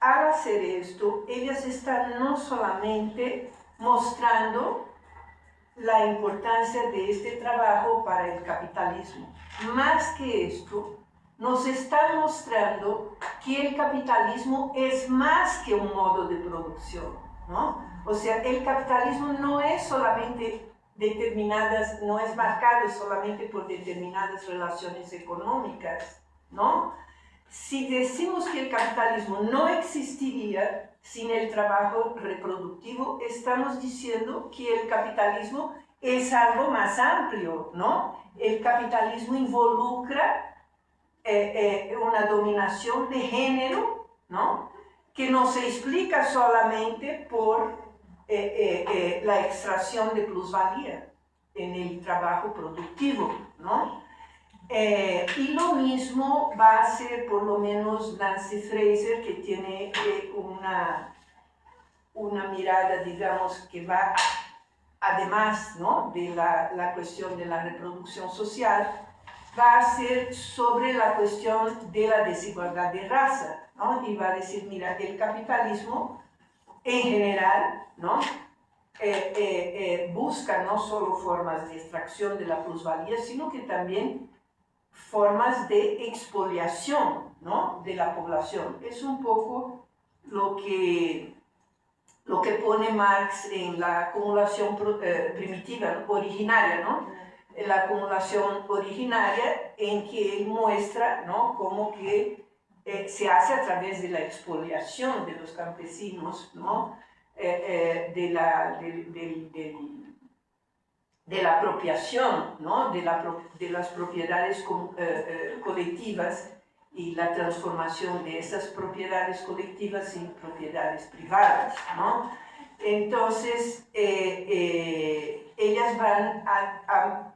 al hacer esto, ellas están no solamente mostrando la importancia de este trabajo para el capitalismo, más que esto, nos están mostrando que el capitalismo es más que un modo de producción, ¿no? O sea, el capitalismo no es solamente no es marcado solamente por determinadas relaciones económicas, ¿no? Si decimos que el capitalismo no existiría sin el trabajo reproductivo, estamos diciendo que el capitalismo es algo más amplio, ¿no? El capitalismo involucra una dominación de género, ¿no? Que no se explica solamente por la extracción de plusvalía en el trabajo productivo, ¿no? Y lo mismo va a hacer por lo menos Nancy Fraser, que tiene una mirada, digamos, que va además, ¿no?, de la cuestión de la reproducción social, va a ser sobre la cuestión de la desigualdad de raza, ¿no? Y va a decir, mira, el capitalismo en general, ¿no? Busca no solo formas de extracción de la plusvalía, sino que también formas de expoliación, ¿no?, de la población. Es un poco lo que pone Marx en la acumulación primitiva, originaria, ¿no? La acumulación originaria, en que él muestra, ¿no?, cómo que se hace a través de la expoliación de los campesinos, ¿no?, de la apropiación, ¿no?, de las propiedades colectivas, y la transformación de esas propiedades colectivas en propiedades privadas, ¿no? Entonces, ellas van a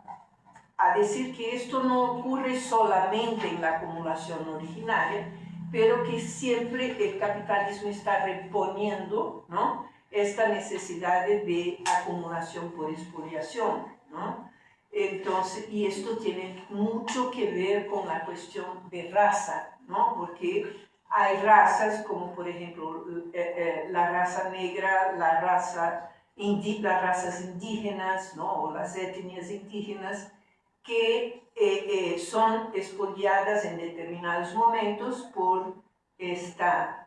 decir que esto no ocurre solamente en la acumulación originaria, pero que siempre el capitalismo está reponiendo, ¿no?, esta necesidad de acumulación por expoliación, ¿no? Entonces, y esto tiene mucho que ver con la cuestión de raza, ¿no? Porque hay razas como, por ejemplo, la raza negra, las razas indígenas, ¿no?, o las etnias indígenas, que son expoliadas en determinados momentos por esta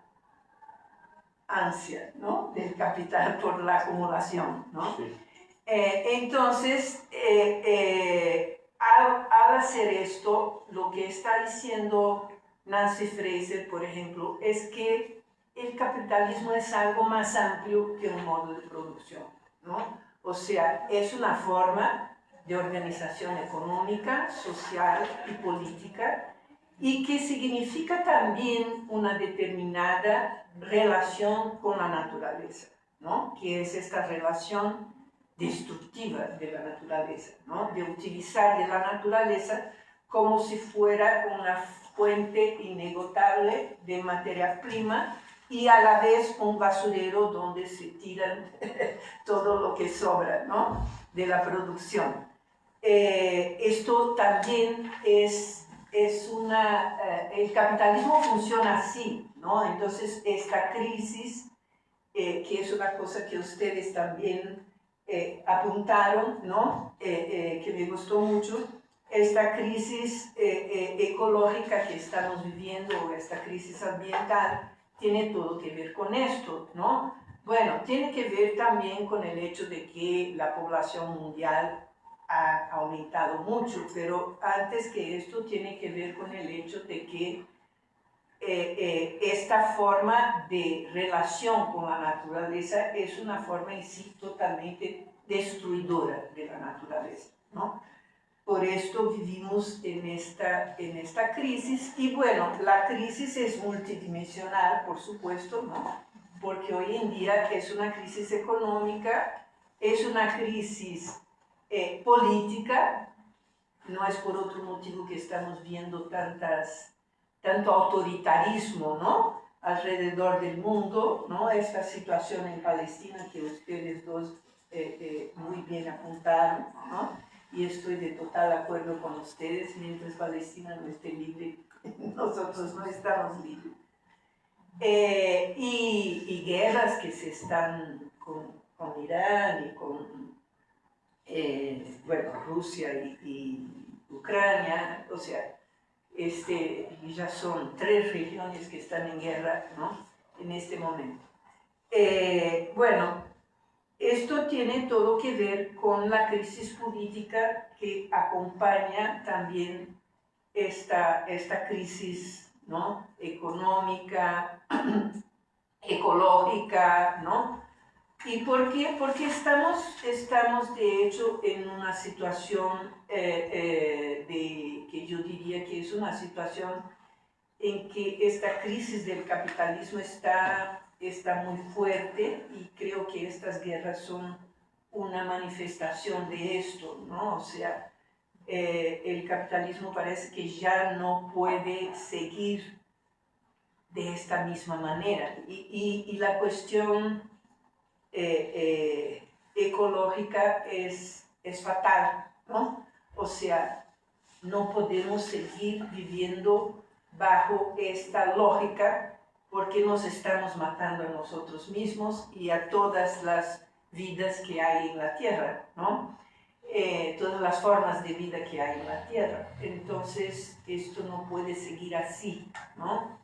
ansia, ¿no?, del capital por la acumulación, ¿no? Sí. Entonces, al hacer esto, lo que está diciendo Nancy Fraser, por ejemplo, es que el capitalismo es algo más amplio que un modo de producción, ¿no? O sea, es una forma de organización económica, social y política, y que significa también una determinada relación con la naturaleza, ¿no?, que es esta relación destructiva de la naturaleza, ¿no?, de utilizar de la naturaleza como si fuera una fuente inagotable de materia prima y a la vez un basurero donde se tiran todo lo que sobra, ¿no?, de la producción. Esto también es el capitalismo funciona así, ¿no? Entonces esta crisis, que es una cosa que ustedes también apuntaron, ¿no?, que me gustó mucho, esta crisis ecológica que estamos viviendo, o esta crisis ambiental, tiene todo que ver con esto, ¿no? Bueno, tiene que ver también con el hecho de que la población mundial ha aumentado mucho, pero antes que esto tiene que ver con el hecho de que esta forma de relación con la naturaleza es una forma en sí totalmente destruidora de la naturaleza, ¿no? Por esto vivimos en esta crisis, y bueno, la crisis es multidimensional, por supuesto, ¿no?, porque hoy en día es una crisis económica, es una crisis política, no es por otro motivo que estamos viendo tanto autoritarismo, ¿no?, alrededor del mundo, ¿no?, esta situación en Palestina que ustedes dos muy bien apuntaron, ¿no?, y estoy de total acuerdo con ustedes. Mientras Palestina no esté libre, nosotros no estamos libres. Y guerras que se están con Irán y con Rusia y Ucrania, o sea, ya son 3 regiones que están en guerra, ¿no?, en este momento. Esto tiene todo que ver con la crisis política que acompaña también esta crisis, ¿no?, económica, ecológica, ¿no? ¿Y por qué? Porque estamos de hecho en una situación que yo diría que es una situación en que esta crisis del capitalismo está muy fuerte, y creo que estas guerras son una manifestación de esto, ¿no? O sea, el capitalismo parece que ya no puede seguir de esta misma manera, y la cuestión ecológica es fatal, ¿no? O sea, no podemos seguir viviendo bajo esta lógica, porque nos estamos matando a nosotros mismos y a todas las vidas que hay en la Tierra, ¿no? Todas las formas de vida que hay en la Tierra. Entonces, esto no puede seguir así, ¿no?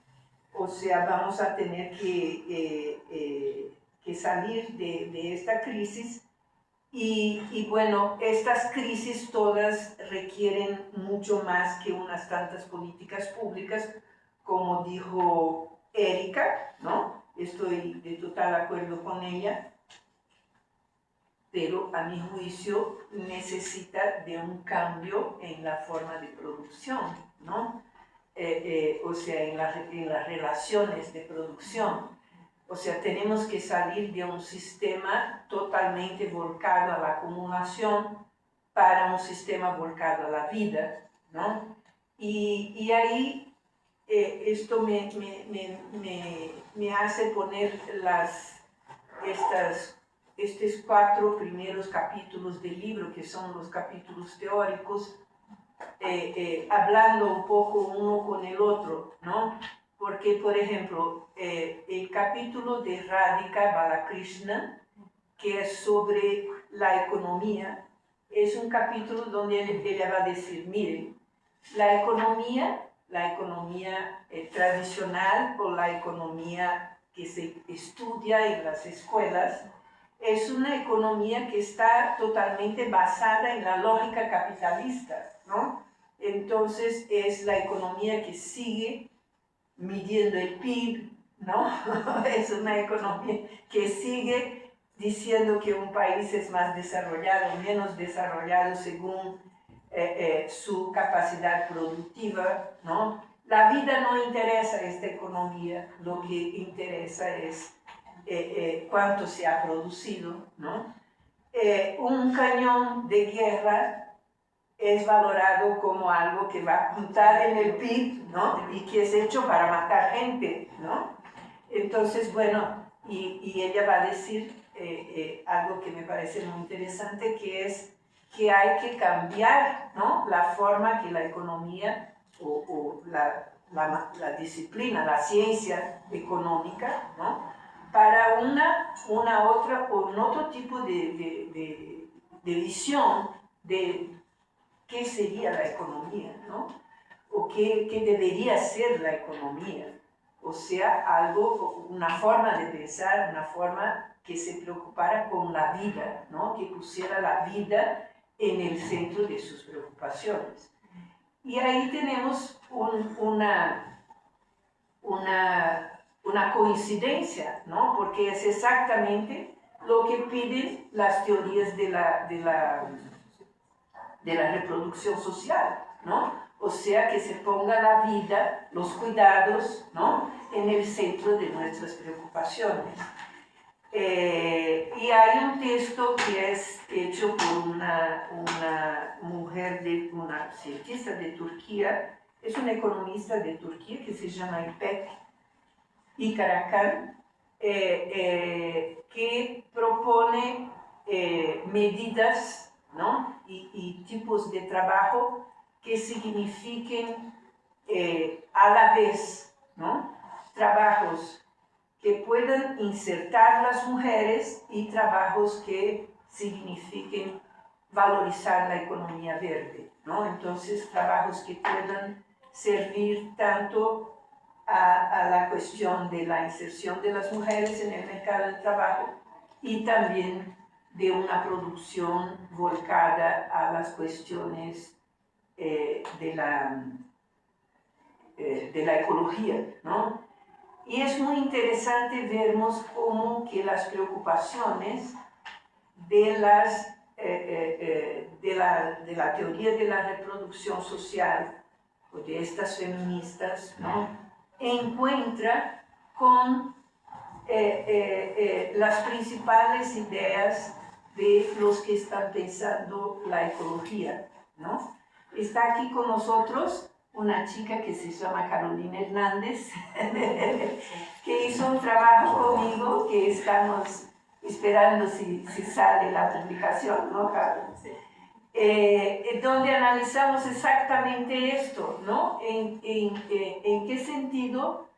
O sea, vamos a tener que salir de esta crisis, y bueno, estas crisis todas requieren mucho más que unas tantas políticas públicas, como dijo Erika, ¿no? Estoy de total acuerdo con ella, pero a mi juicio necesita de un cambio en la forma de producción, ¿no? o sea, en las relaciones de producción. O sea, tenemos que salir de un sistema totalmente volcado a la acumulación para un sistema volcado a la vida, ¿no? Y ahí esto me hace poner estos 4 primeros capítulos del libro, que son los capítulos teóricos, hablando un poco uno con el otro, ¿no? Porque, por ejemplo, el capítulo de Radhika Balakrishna, que es sobre la economía, es un capítulo donde ella va a decir, miren, la economía tradicional o la economía que se estudia en las escuelas es una economía que está totalmente basada en la lógica capitalista, ¿no? Entonces es la economía que sigue midiendo el PIB, ¿no? Es una economía que sigue diciendo que un país es más desarrollado o menos desarrollado según su capacidad productiva, ¿no? La vida no interesa esta economía, lo que interesa es cuánto se ha producido, ¿no? Un cañón de guerra es valorado como algo que va a apuntar en el PIB, ¿no? Y que es hecho para matar gente, ¿no? Entonces, bueno, y ella va a decir algo que me parece muy interesante, que es que hay que cambiar, ¿no? La forma que la economía o la disciplina, la ciencia económica, ¿no? Para un otro tipo de visión de qué sería la economía, ¿no? O qué debería ser la economía. O sea, una forma de pensar, una forma que se preocupara con la vida, ¿no? Que pusiera la vida en el centro de sus preocupaciones. Y ahí tenemos una coincidencia, ¿no? Porque es exactamente lo que piden las teorías de la reproducción social, ¿no? O sea, que se ponga la vida, los cuidados, ¿no? En el centro de nuestras preocupaciones. Y hay un texto que es hecho por una mujer, una cientista de Turquía, es una economista de Turquía que se llama İpek Karakan, que propone medidas, ¿no? y tipos de trabajo que signifiquen a la vez, ¿no? Trabajos que puedan insertar las mujeres y trabajos que signifiquen valorizar la economía verde, ¿no? Entonces, trabajos que puedan servir tanto a la cuestión de la inserción de las mujeres en el mercado del trabajo y también de una producción volcada a las cuestiones de la ecología, ¿no? Y es muy interesante vernos cómo que las preocupaciones de la teoría de la reproducción social o de estas feministas, ¿no? Encuentra con las principales ideas de los que están pensando la ecología, ¿no? Está aquí con nosotros una chica que se llama Carolina Hernández, que hizo un trabajo conmigo que estamos esperando si sale la publicación, ¿no, Carol? Sí. Donde analizamos exactamente esto, ¿no? En qué sentido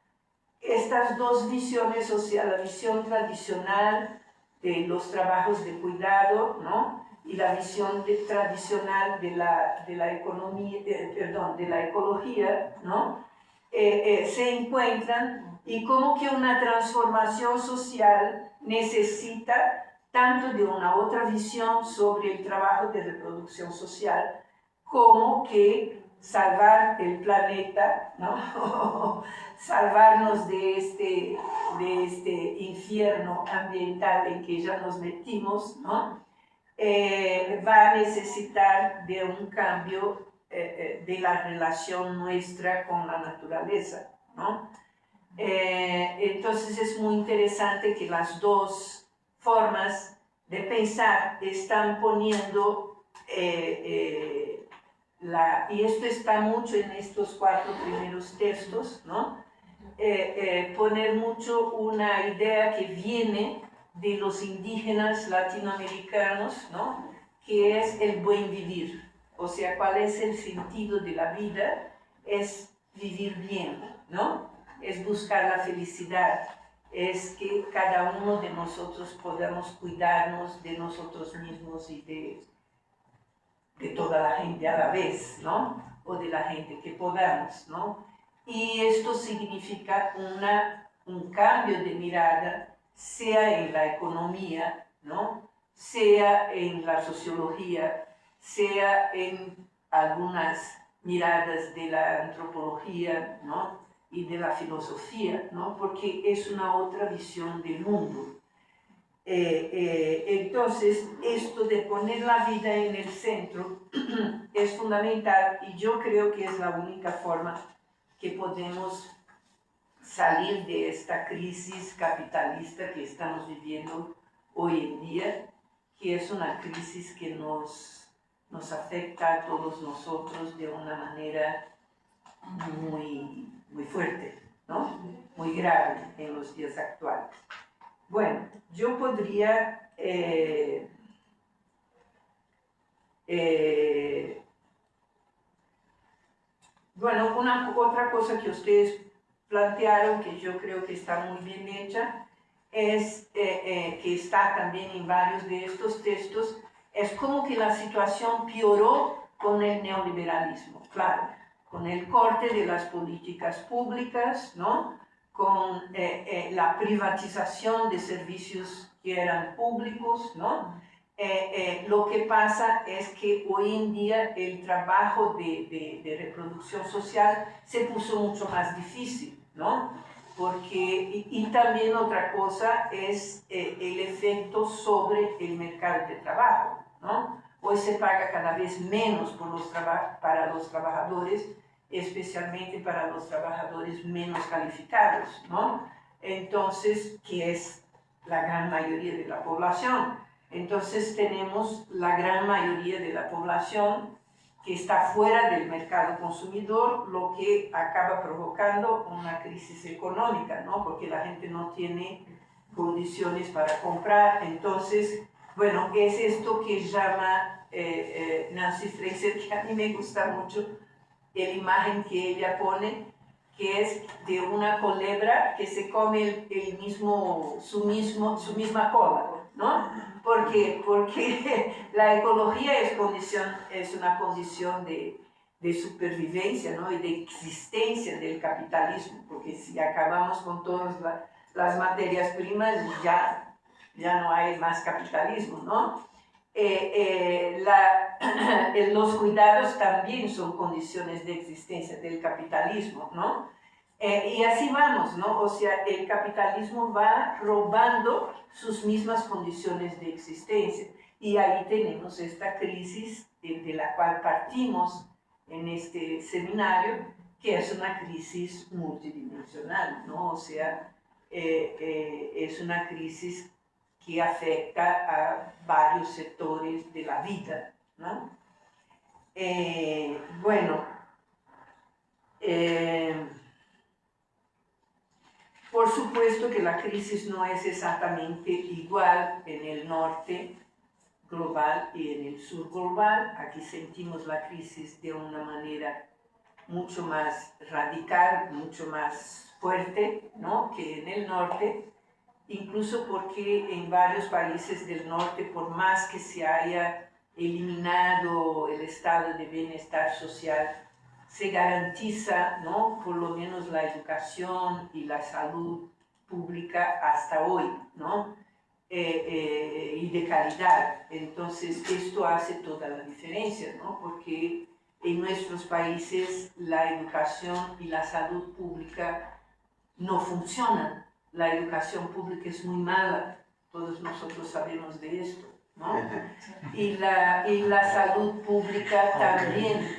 estas dos visiones, o sea, la visión tradicional de los trabajos de cuidado, ¿no? Y la visión tradicional de la economía, de la ecología, ¿no? Se encuentran y como que una transformación social necesita tanto de una otra visión sobre el trabajo de reproducción social como que salvar el planeta, ¿no? Salvarnos de este infierno ambiental en que ya nos metimos, ¿no? Va a necesitar de un cambio de la relación nuestra con la naturaleza, ¿no? Entonces es muy interesante que las dos formas de pensar están poniendo, y esto está mucho en estos 4 primeros textos, ¿no? Poner mucho una idea que viene de los indígenas latinoamericanos, ¿no? Que es el buen vivir. O sea, cuál es el sentido de la vida, es vivir bien, ¿no? Es buscar la felicidad, es que cada uno de nosotros podamos cuidarnos de nosotros mismos y de toda la gente a la vez, ¿no? O de la gente que podamos, ¿no? Y esto significa un cambio de mirada, sea en la economía, ¿no? Sea en la sociología, sea en algunas miradas de la antropología, ¿no? Y de la filosofía, ¿no? Porque es una otra visión del mundo. Entonces, esto de poner la vida en el centro es fundamental y yo creo que es la única forma que podemos salir de esta crisis capitalista que estamos viviendo hoy en día, que es una crisis que nos afecta a todos nosotros de una manera muy fuerte, ¿no? Muy grave en los días actuales. Bueno, yo podría bueno, otra cosa que ustedes plantearon, que yo creo que está muy bien hecha, es que está también en varios de estos textos, es como que la situación pioró con el neoliberalismo, claro, con el corte de las políticas públicas, ¿no? Con la privatización de servicios que eran públicos, ¿no? Lo que pasa es que hoy en día el trabajo de reproducción social se puso mucho más difícil, ¿no? Porque, y también otra cosa es el efecto sobre el mercado de trabajo, ¿no? Hoy se paga cada vez menos para los trabajadores, especialmente para los trabajadores menos calificados, ¿no? Entonces, que es la gran mayoría de la población. Entonces tenemos la gran mayoría de la población que está fuera del mercado consumidor, lo que acaba provocando una crisis económica, ¿no? Porque la gente no tiene condiciones para comprar. Entonces, bueno, es esto que llama Nancy Fraser, que a mí me gusta mucho, la imagen que ella pone, que es de una culebra que se come su misma cola, ¿no? Porque la ecología es una condición de supervivencia, ¿no? Y de existencia del capitalismo, porque si acabamos con todas las materias primas, ya no hay más capitalismo, ¿no? Los cuidados también son condiciones de existencia del capitalismo, ¿no? Y así vamos, ¿no? O sea, el capitalismo va robando sus mismas condiciones de existencia. Y ahí tenemos esta crisis de la cual partimos en este seminario, que es una crisis multidimensional, ¿no? O sea, es una crisis que afecta a varios sectores de la vida, ¿no? Bueno, por supuesto que la crisis no es exactamente igual en el norte global y en el sur global. Aquí sentimos la crisis de una manera mucho más radical, mucho más fuerte, ¿no? Que en el norte, incluso porque en varios países del norte, por más que se haya eliminado el estado de bienestar social, se garantiza, ¿no? Por lo menos la educación y la salud pública hasta hoy, ¿no? Y de calidad. Entonces, esto hace toda la diferencia, ¿no? Porque en nuestros países la educación y la salud pública no funcionan. La educación pública es muy mala, todos nosotros sabemos de esto, ¿no? Y la salud pública también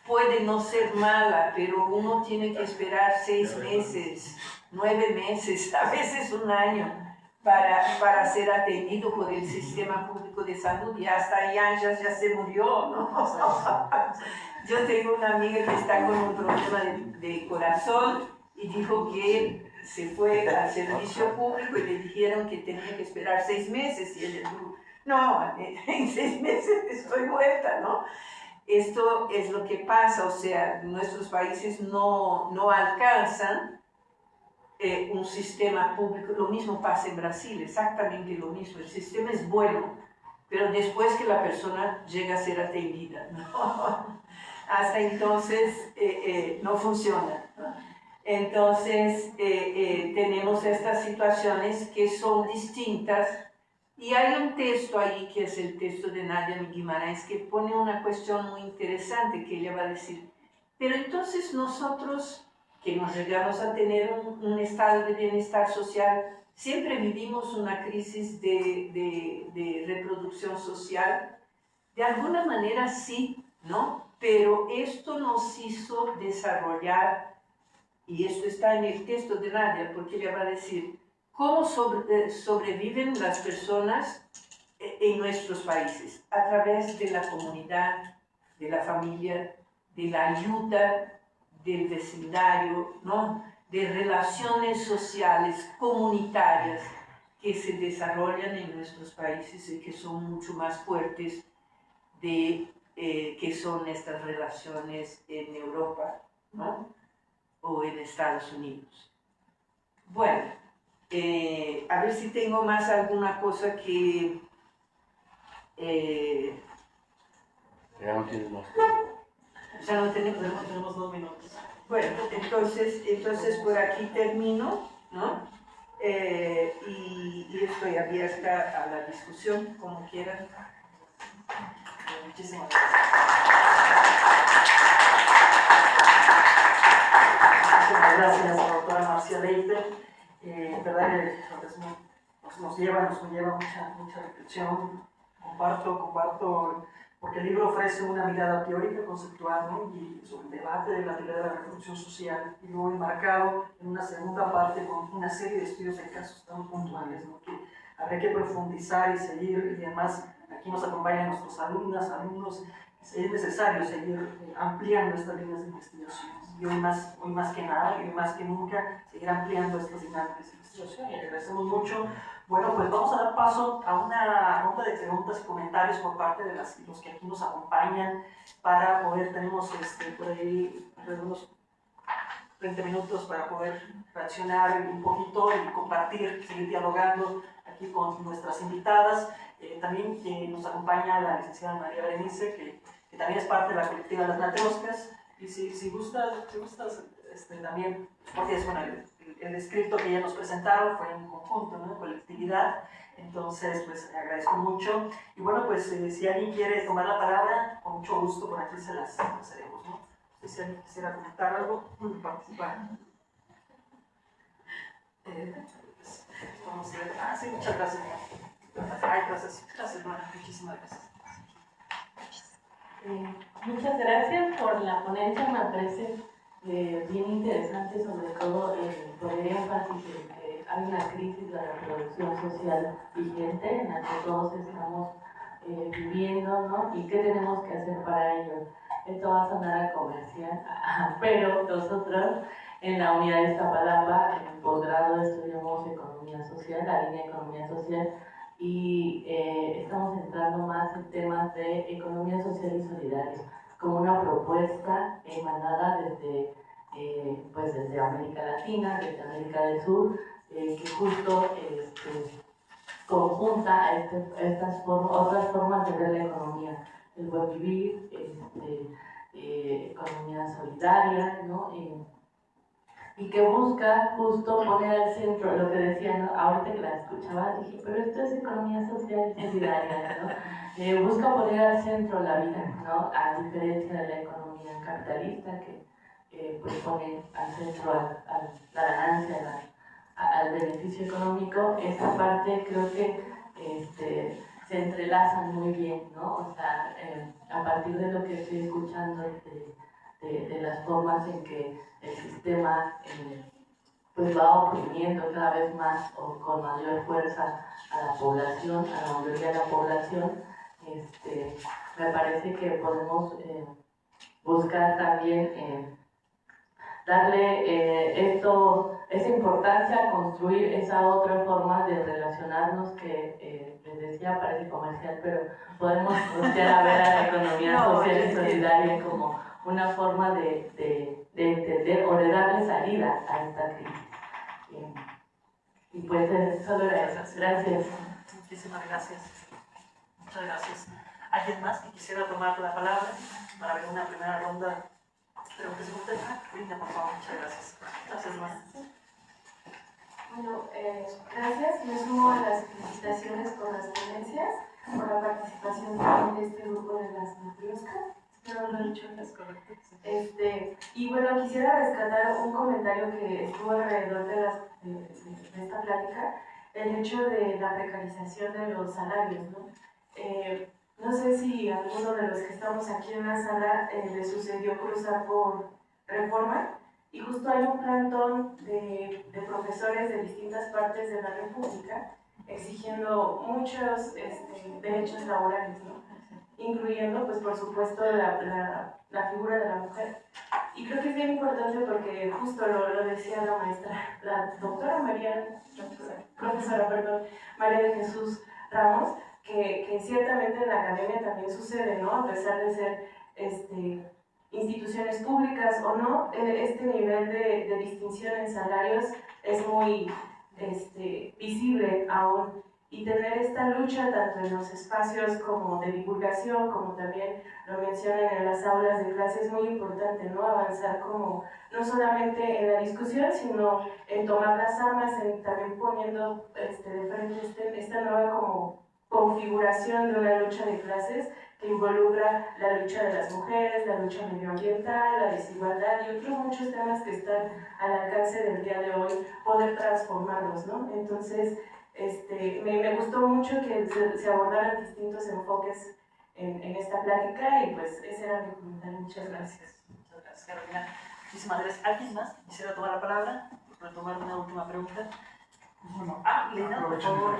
puede no ser mala, pero uno tiene que esperar 6 meses, 9 meses, a veces un año, para ser atendido por el sistema público de salud, y hasta allá ya se murió, ¿no? Yo tengo una amiga que está con un problema de corazón y dijo que se fue al servicio público y le dijeron que tenía que esperar 6 meses, y ella dijo, no, en 6 meses estoy muerta, ¿no? Esto es lo que pasa, o sea, nuestros países no alcanzan un sistema público. Lo mismo pasa en Brasil, exactamente lo mismo. El sistema es bueno, pero después que la persona llega a ser atendida, ¿no? Hasta entonces no funciona, ¿no? Entonces tenemos estas situaciones que son distintas. Y hay un texto ahí, que es el texto de Nadia Guimarães, que pone una cuestión muy interesante, que ella va a decir, pero entonces nosotros, que nos llegamos a tener un estado de bienestar social, siempre vivimos una crisis de reproducción social. De alguna manera sí, ¿no? Pero esto nos hizo desarrollar, y esto está en el texto de Nadia, porque ella va a decir, ¿cómo sobreviven las personas en nuestros países? A través de la comunidad, de la familia, de la ayuda, del vecindario, ¿no? De relaciones sociales, comunitarias, que se desarrollan en nuestros países y que son mucho más fuertes de que son estas relaciones en Europa, ¿no? O en Estados Unidos. Bueno, a ver si tengo más alguna cosa que... Ya no tienes más tiempo. Ya no Tenemos 2 minutos. Bueno, entonces por aquí termino, ¿no? Y estoy abierta a la discusión, como quieran. Muchísimas gracias. Muchísimas gracias, doctora Marcia Leite. En verdad nos lleva mucha reflexión. Comparto, porque el libro ofrece una mirada teórica, conceptual, ¿no? Y sobre el debate de la teoría de la reproducción social, y luego enmarcado en una segunda parte con una serie de estudios de casos tan puntuales, ¿no? Que habrá que profundizar y seguir, y además aquí nos acompañan nuestros alumnos, es necesario seguir ampliando estas líneas de investigación. Y hoy más que nada, y hoy más que nunca, seguir ampliando estas dinámicas de investigación. Y agradecemos mucho. Bueno, pues vamos a dar paso a una ronda de preguntas y comentarios por parte de los que aquí nos acompañan, para poder, tenemos por ahí unos 20 minutos para poder reaccionar un poquito y compartir, seguir dialogando aquí con nuestras invitadas. También nos acompaña la licenciada María Berenice, que también es parte de la colectiva Las Matroscas, y si gustas también, porque es bueno, el escrito que ya nos presentaron fue en conjunto, ¿no? En colectividad, entonces pues agradezco mucho. Y bueno, pues si alguien quiere tomar la palabra, con mucho gusto por aquí se las haremos, ¿no? Si alguien quisiera comentar algo, participar. Vamos a ver. Sí, muchas gracias. Gracias, hermana. Muchísimas gracias. Muchas gracias por la ponencia, me parece bien interesante, sobre todo poner énfasis en que hay una crisis de la reproducción social vigente en la que todos estamos viviendo, ¿no? Y qué tenemos que hacer para ello. Esto va a sonar a comercial, pero nosotros en la unidad de Iztapalapa, en el posgrado, estudiamos economía social, la línea de economía social, y estamos entrando más en temas de economía social y solidaria, como una propuesta emanada desde América Latina, desde América del Sur, que justo conjunta estas otras formas de ver la economía, el buen vivir, economía solidaria, ¿no? Y que busca justo poner al centro lo que decía, ¿no? Ahorita que la escuchaba dije, pero esto es economía social y solidaria, ¿no? Busca poner al centro la vida, ¿no? A diferencia de la economía capitalista que pues pone al centro la ganancia, al beneficio económico. Esta parte creo que se entrelazan muy bien, ¿no? O sea, a partir de lo que estoy escuchando de las formas en que el sistema pues va oprimiendo cada vez más o con mayor fuerza a la población, a la mayoría de la población. Me parece que podemos buscar también darle esa importancia a construir esa otra forma de relacionarnos que les decía parece comercial, pero podemos voltear a ver a la economía social y solidaria como una forma de entender o de darle salida a esta crisis. Y pues solo era eso. Gracias. Muchísimas gracias. Muchas gracias. ¿Alguien más que quisiera tomar la palabra para ver una primera ronda? Pero que se junte. Linda, por favor, muchas gracias. Gracias, más. Bueno, gracias. Me sumo a las felicitaciones por las ponencias, por la participación también de este grupo de las Matrioscas. Espero lo he dicho bien. Y bueno, quisiera rescatar un comentario que estuvo alrededor de esta plática, el hecho de la precarización de los salarios, ¿no? No sé si a alguno de los que estamos aquí en la sala le sucedió cruzar por Reforma y justo hay un plantón de profesores de distintas partes de la República exigiendo muchos derechos laborales, ¿no? Incluyendo, pues por supuesto, la figura de la mujer. Y creo que es bien importante porque justo lo decía la maestra, la doctora profesora, María de Jesús Ramos, que ciertamente en la academia también sucede, ¿no? A pesar de ser instituciones públicas o no, este nivel de distinción en salarios es muy visible aún. Y tener esta lucha tanto en los espacios como de divulgación, como también lo mencionan en las aulas de clase, es muy importante, ¿no? Avanzar como, no solamente en la discusión, sino en tomar las armas, en también poniendo de frente esta nueva como configuración de una lucha de clases que involucra la lucha de las mujeres, la lucha medioambiental, la desigualdad y otros muchos temas que están al alcance del día de hoy, poder transformarlos, ¿no? Entonces, me gustó mucho que se abordaran distintos enfoques en esta plática y pues ese era mi comentario. Muchas gracias. Muchas gracias, Carolina. Muchísimas gracias. ¿Alguien más quisiera tomar la palabra? Retomar una última pregunta. Bueno, Lina, por favor.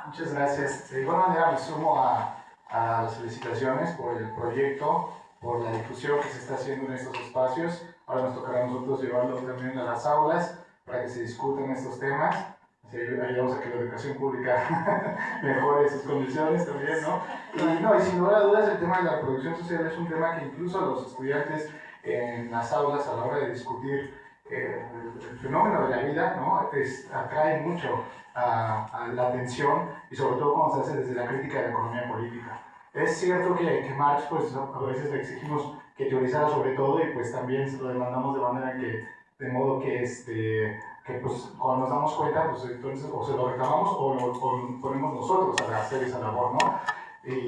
muchas gracias. De igual manera me sumo a las felicitaciones por el proyecto, por la difusión que se está haciendo en estos espacios. Ahora nos tocará a nosotros llevarlo también a las aulas para que se discutan estos temas. Así ayudamos a que la educación pública mejore sus condiciones también, ¿no? Y sin lugar a dudas el tema de la reproducción social es un tema que incluso los estudiantes en las aulas a la hora de discutir el fenómeno de la vida, ¿no? Atrae mucho a la atención y sobre todo cuando se hace desde la crítica de la economía política. Es cierto que Marx, pues a veces le exigimos que teorizara sobre todo y pues también se lo demandamos de manera de modo que pues cuando nos damos cuenta, pues entonces o se lo reclamamos o lo ponemos nosotros a hacer esa labor, ¿no? Y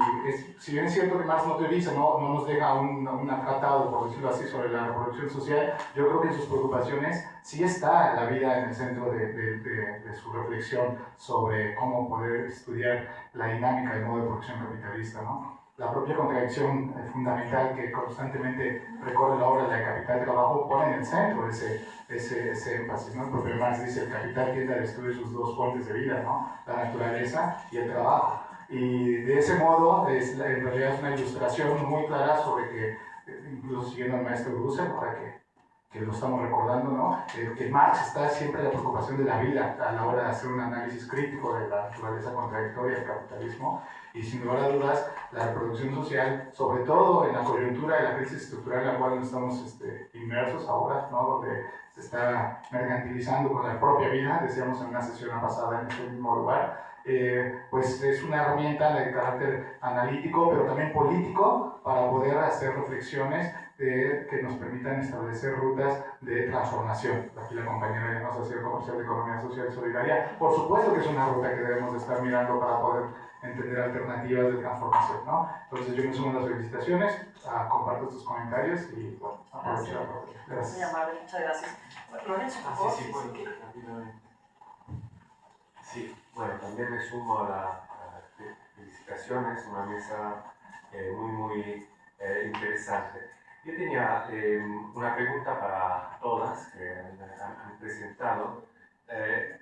si bien es cierto que Marx no teoriza, no nos deja un tratado, por decirlo así, sobre la reproducción social, yo creo que en sus preocupaciones sí está la vida en el centro de su reflexión sobre cómo poder estudiar la dinámica del modo de producción capitalista, ¿no? La propia contradicción fundamental que constantemente recorre la obra de la Capital Trabajo pone en el centro ese énfasis, ¿no? El propio Marx dice el capital tiende al estudio de sus dos fuentes de vida, ¿no? La naturaleza y el trabajo. Y de ese modo, en realidad es una ilustración muy clara sobre que, incluso siguiendo al maestro Dussel, para que lo estamos recordando, ¿no? Que Marx está siempre en la preocupación de la vida a la hora de hacer un análisis crítico de la naturaleza contradictoria del capitalismo. Y sin lugar a dudas, la reproducción social, sobre todo en la coyuntura de la crisis estructural en la cual estamos inmersos ahora, ¿no? Donde se está mercantilizando con la propia vida, decíamos en una sesión pasada en este mismo lugar, pues es una herramienta de carácter analítico, pero también político, para poder hacer reflexiones que nos permitan establecer rutas de transformación. Aquí la compañera ya nos hacía el comercial de Economía Social y Solidaria. Por supuesto que es una ruta que debemos de estar mirando para poder entender alternativas de transformación, ¿no? Entonces yo me sumo a las felicitaciones, comparto estos comentarios y bueno, aprovecho la palabra. Gracias. Muy amable, muchas gracias. Bueno, Lorenzo, por favor. Sí, bueno, rápidamente. Sí, bueno, también me sumo a las felicitaciones, una mesa muy interesante. Yo tenía una pregunta para todas que han presentado.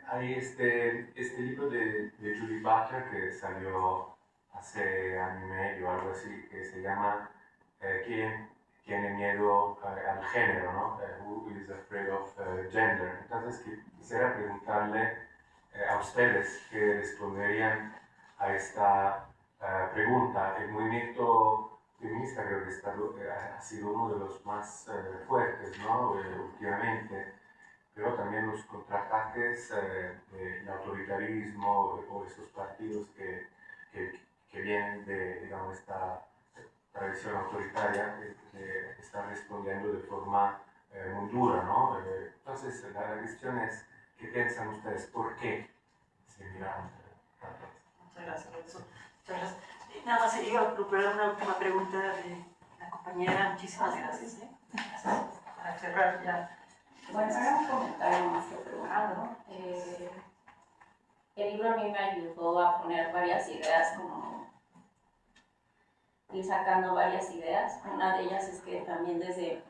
Hay este libro de Julie Butler que salió hace año y medio, algo así, que se llama ¿Quién tiene miedo al género? ¿No? Who is afraid of gender? Entonces quisiera preguntarle a ustedes qué responderían a esta pregunta. El movimiento feminista creo que ha sido uno de los más fuertes, ¿no? Últimamente, pero también los contraataques del autoritarismo o esos partidos que vienen de, digamos, esta tradición autoritaria que están respondiendo de forma muy dura, ¿no? Entonces, la cuestión es, ¿qué piensan ustedes? ¿Por qué se miran tanto? Muchas gracias, Lorenzo. Muchas gracias. Nada más iba a procurar una última pregunta de la compañera. Muchísimas gracias. Para cerrar ya. Bueno, era un comentario más que pregunta, ¿no? El libro a mí me ayudó a poner varias ideas, como ir sacando varias ideas. Una de ellas es que también desde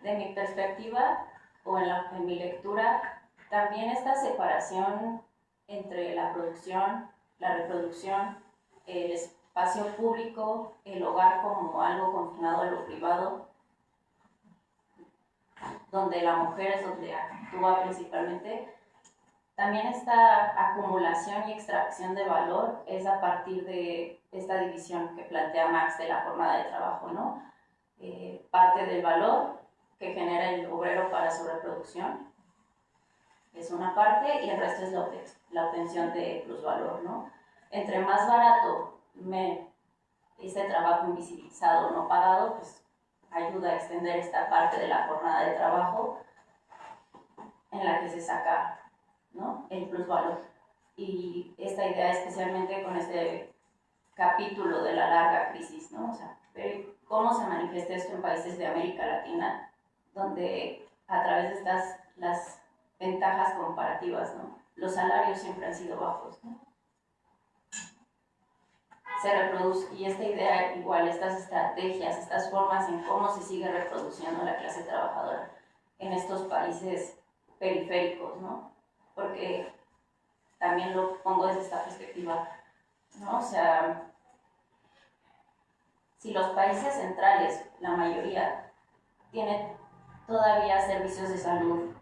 mi perspectiva o en mi lectura, también esta separación entre la producción, la reproducción, el espacio público, el hogar como algo confinado a lo privado, donde la mujer es donde actúa principalmente, también esta acumulación y extracción de valor es a partir de esta división que plantea Marx de la jornada de trabajo, ¿no? Parte del valor que genera el obrero para su reproducción es una parte y el resto es la obtención de plusvalor, ¿no? Entre más barato ese trabajo invisibilizado, no pagado, pues ayuda a extender esta parte de la jornada de trabajo en la que se saca, ¿no?, el plusvalor. Y esta idea especialmente con este capítulo de la larga crisis, ¿no? O sea, cómo se manifiesta esto en países de América Latina, donde a través de las ventajas comparativas, ¿no?, los salarios siempre han sido bajos, ¿no? Se reproduce, y esta idea igual, estas estrategias, estas formas en cómo se sigue reproduciendo la clase trabajadora en estos países periféricos, ¿no? Porque también lo pongo desde esta perspectiva, ¿no? O sea, si los países centrales, la mayoría, tienen todavía servicios de salud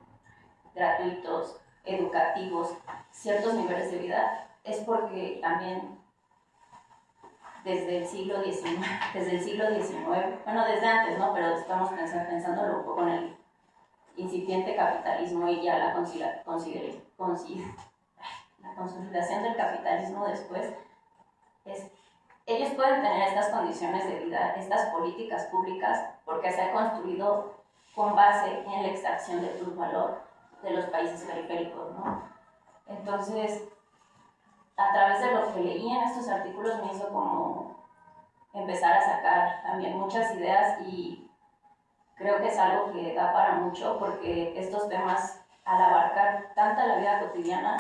gratuitos, educativos, ciertos niveles de vida, es porque también desde el siglo XIX, bueno, desde antes, ¿no? Pero estamos pensándolo un poco en el incipiente capitalismo y ya la consolidación del capitalismo después, ellos pueden tener estas condiciones de vida, estas políticas públicas, porque se ha construido con base en la extracción del plusvalor de los países periféricos, ¿no? Entonces, a través de lo que leí en estos artículos me hizo como empezar a sacar también muchas ideas, y creo que es algo que da para mucho, porque estos temas, al abarcar tanta la vida cotidiana,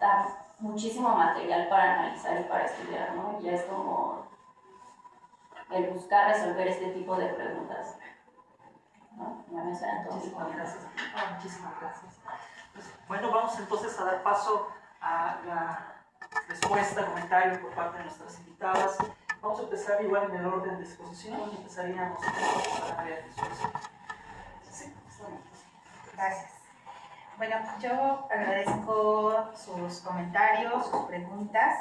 da muchísimo material para analizar y para estudiar, ¿no? Ya es como el buscar resolver este tipo de preguntas, ¿no? Muchísimas gracias. Muchísimas gracias. Pues, bueno, vamos entonces a dar paso a la respuesta, comentario por parte de nuestras invitadas. Vamos a empezar igual en el orden de exposición. Empezaríamos con la área de exposición. Sí, gracias. Bueno, yo agradezco sus comentarios, sus preguntas,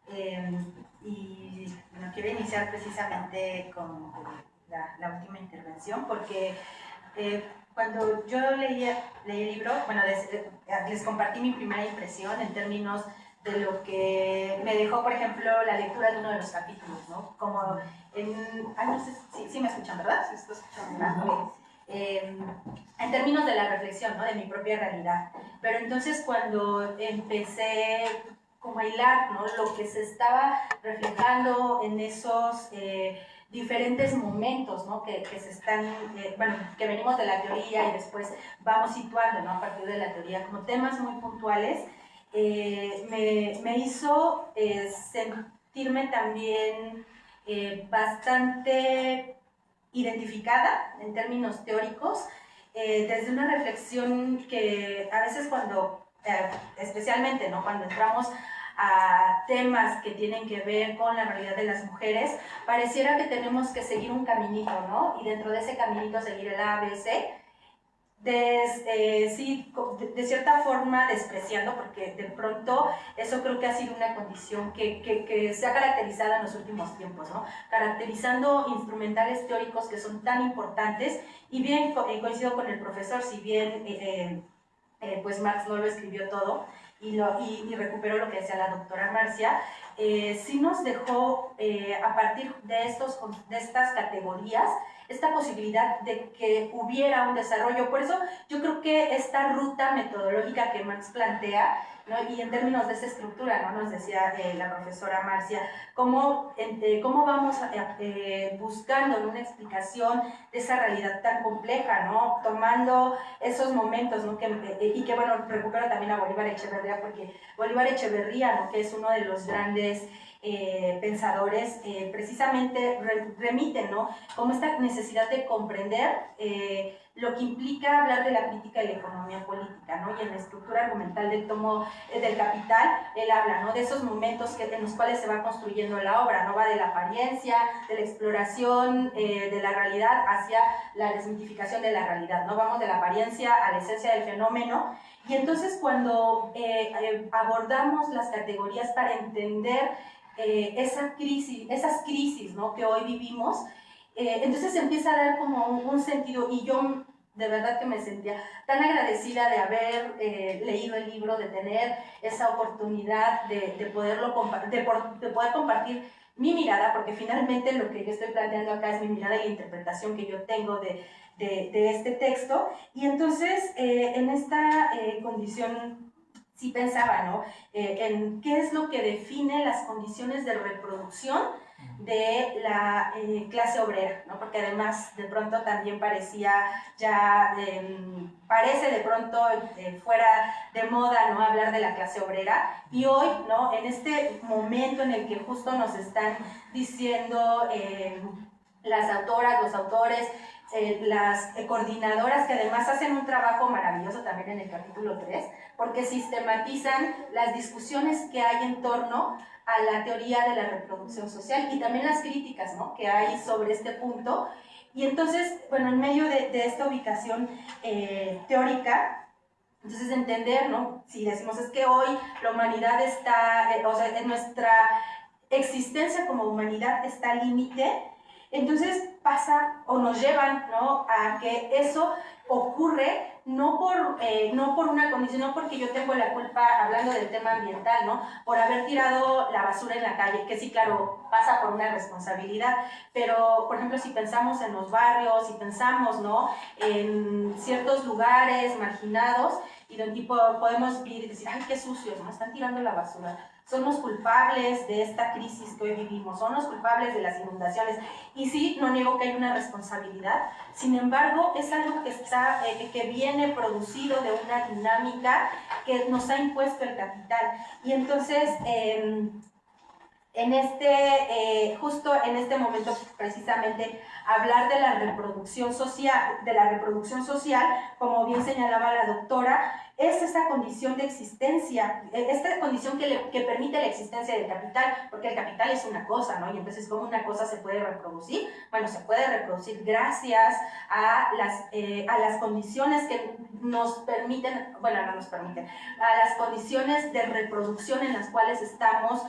y bueno, quiero iniciar precisamente con la última intervención, porque cuando yo leí el libro, bueno, les compartí mi primera impresión en términos de lo que me dejó, por ejemplo, la lectura de uno de los capítulos, ¿no? Como no sé si me escuchan, ¿verdad? Sí, está escuchando. En términos de la reflexión, ¿no?, de mi propia realidad. Pero entonces cuando empecé como a hilar, ¿no?, lo que se estaba reflejando en esos diferentes momentos, ¿no?, que se están, que venimos de la teoría y después vamos situando, ¿no?, a partir de la teoría como temas muy puntuales, me hizo sentirme también bastante identificada en términos teóricos, desde una reflexión que a veces cuando, especialmente, ¿no?, cuando entramos a temas que tienen que ver con la realidad de las mujeres, pareciera que tenemos que seguir un caminito, ¿no? Y dentro de ese caminito seguir el ABC, sí, de cierta forma despreciando, porque de pronto eso creo que ha sido una condición que se ha caracterizado en los últimos tiempos, ¿no? Caracterizando instrumentales teóricos que son tan importantes, y bien coincido con el profesor, si bien pues Marx no lo escribió todo, y recuperó lo que decía la doctora Marcia, sí nos dejó a partir de estas categorías esta posibilidad de que hubiera un desarrollo. Por eso yo creo que esta ruta metodológica que Marx plantea, ¿no?, y en términos de esa estructura, ¿no?, nos decía la profesora Marcia, cómo vamos buscando una explicación de esa realidad tan compleja, ¿no?, tomando esos momentos, ¿no?, y que, bueno, recupero también a Bolívar Echeverría, porque Bolívar Echeverría, ¿no?, que es uno de los grandes pensadores, precisamente remiten, ¿no?, como esta necesidad de comprender lo que implica hablar de la crítica de la economía política, ¿no? Y en la estructura argumental del tomo del Capital, él habla, ¿no?, de esos momentos en los cuales se va construyendo la obra, ¿no? Va de la apariencia, de la exploración de la realidad hacia la desmitificación de la realidad, ¿no? Vamos de la apariencia a la esencia del fenómeno, y entonces cuando abordamos las categorías para entender esas crisis, ¿no?, que hoy vivimos, entonces empieza a dar como un sentido, y yo de verdad que me sentía tan agradecida de haber leído el libro, de tener esa oportunidad de poder compartir mi mirada, porque finalmente lo que yo estoy planteando acá es mi mirada y la interpretación que yo tengo de este texto. Y entonces en esta condición sí pensaba, ¿no?, en qué es lo que define las condiciones de reproducción de la clase obrera, ¿no? Porque además de pronto también parece de pronto fuera de moda, ¿no?, hablar de la clase obrera, y hoy, ¿no?, en este momento en el que justo nos están diciendo las autoras, los autores, las coordinadoras, que además hacen un trabajo maravilloso también en el capítulo 3, porque sistematizan las discusiones que hay en torno a la teoría de la reproducción social y también las críticas, ¿no?, que hay sobre este punto. Y entonces, bueno, en medio de esta ubicación teórica, entonces entender, ¿no?, si decimos es que hoy la humanidad está, o sea, en nuestra existencia como humanidad está al límite, entonces pasa o nos llevan, ¿no?, a que eso ocurre no por una condición, no porque yo tengo la culpa, hablando del tema ambiental, ¿no?, por haber tirado la basura en la calle, que sí, claro, pasa por una responsabilidad, pero, por ejemplo, si pensamos en los barrios, si pensamos, ¿no?, en ciertos lugares marginados, y de un tipo podemos ir y decir, ay, qué sucios, ¿no?, están tirando la basura. Somos culpables de esta crisis que hoy vivimos, somos culpables de las inundaciones, y sí, no niego que hay una responsabilidad, sin embargo, es algo que viene producido de una dinámica que nos ha impuesto el capital, y entonces, justo en este momento, precisamente, hablar de la reproducción social, como bien señalaba la doctora, es esa condición de existencia, esta condición que permite la existencia del capital, porque el capital es una cosa, ¿no? Y entonces, ¿cómo una cosa se puede reproducir? Bueno, se puede reproducir gracias a las condiciones que nos permiten, bueno, no nos permiten, a las condiciones de reproducción en las cuales estamos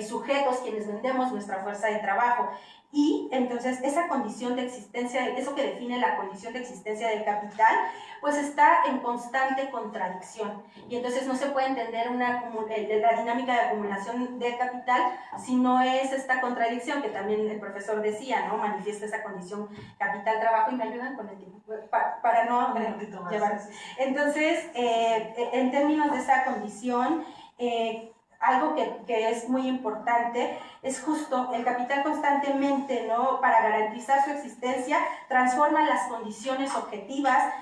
sujetos quienes vendemos nuestra fuerza de trabajo. Y entonces esa condición de existencia, eso que define la condición de existencia del capital, pues está en constante contradicción. Y entonces no se puede entender la dinámica de acumulación del capital si no es esta contradicción que también el profesor decía, ¿no? Manifiesta esa condición capital-trabajo, y me ayudan con el tiempo para no llevar. Entonces, en términos de esa condición, algo que es muy importante es justo el capital constantemente, ¿no?, para garantizar su existencia, transforma las condiciones objetivas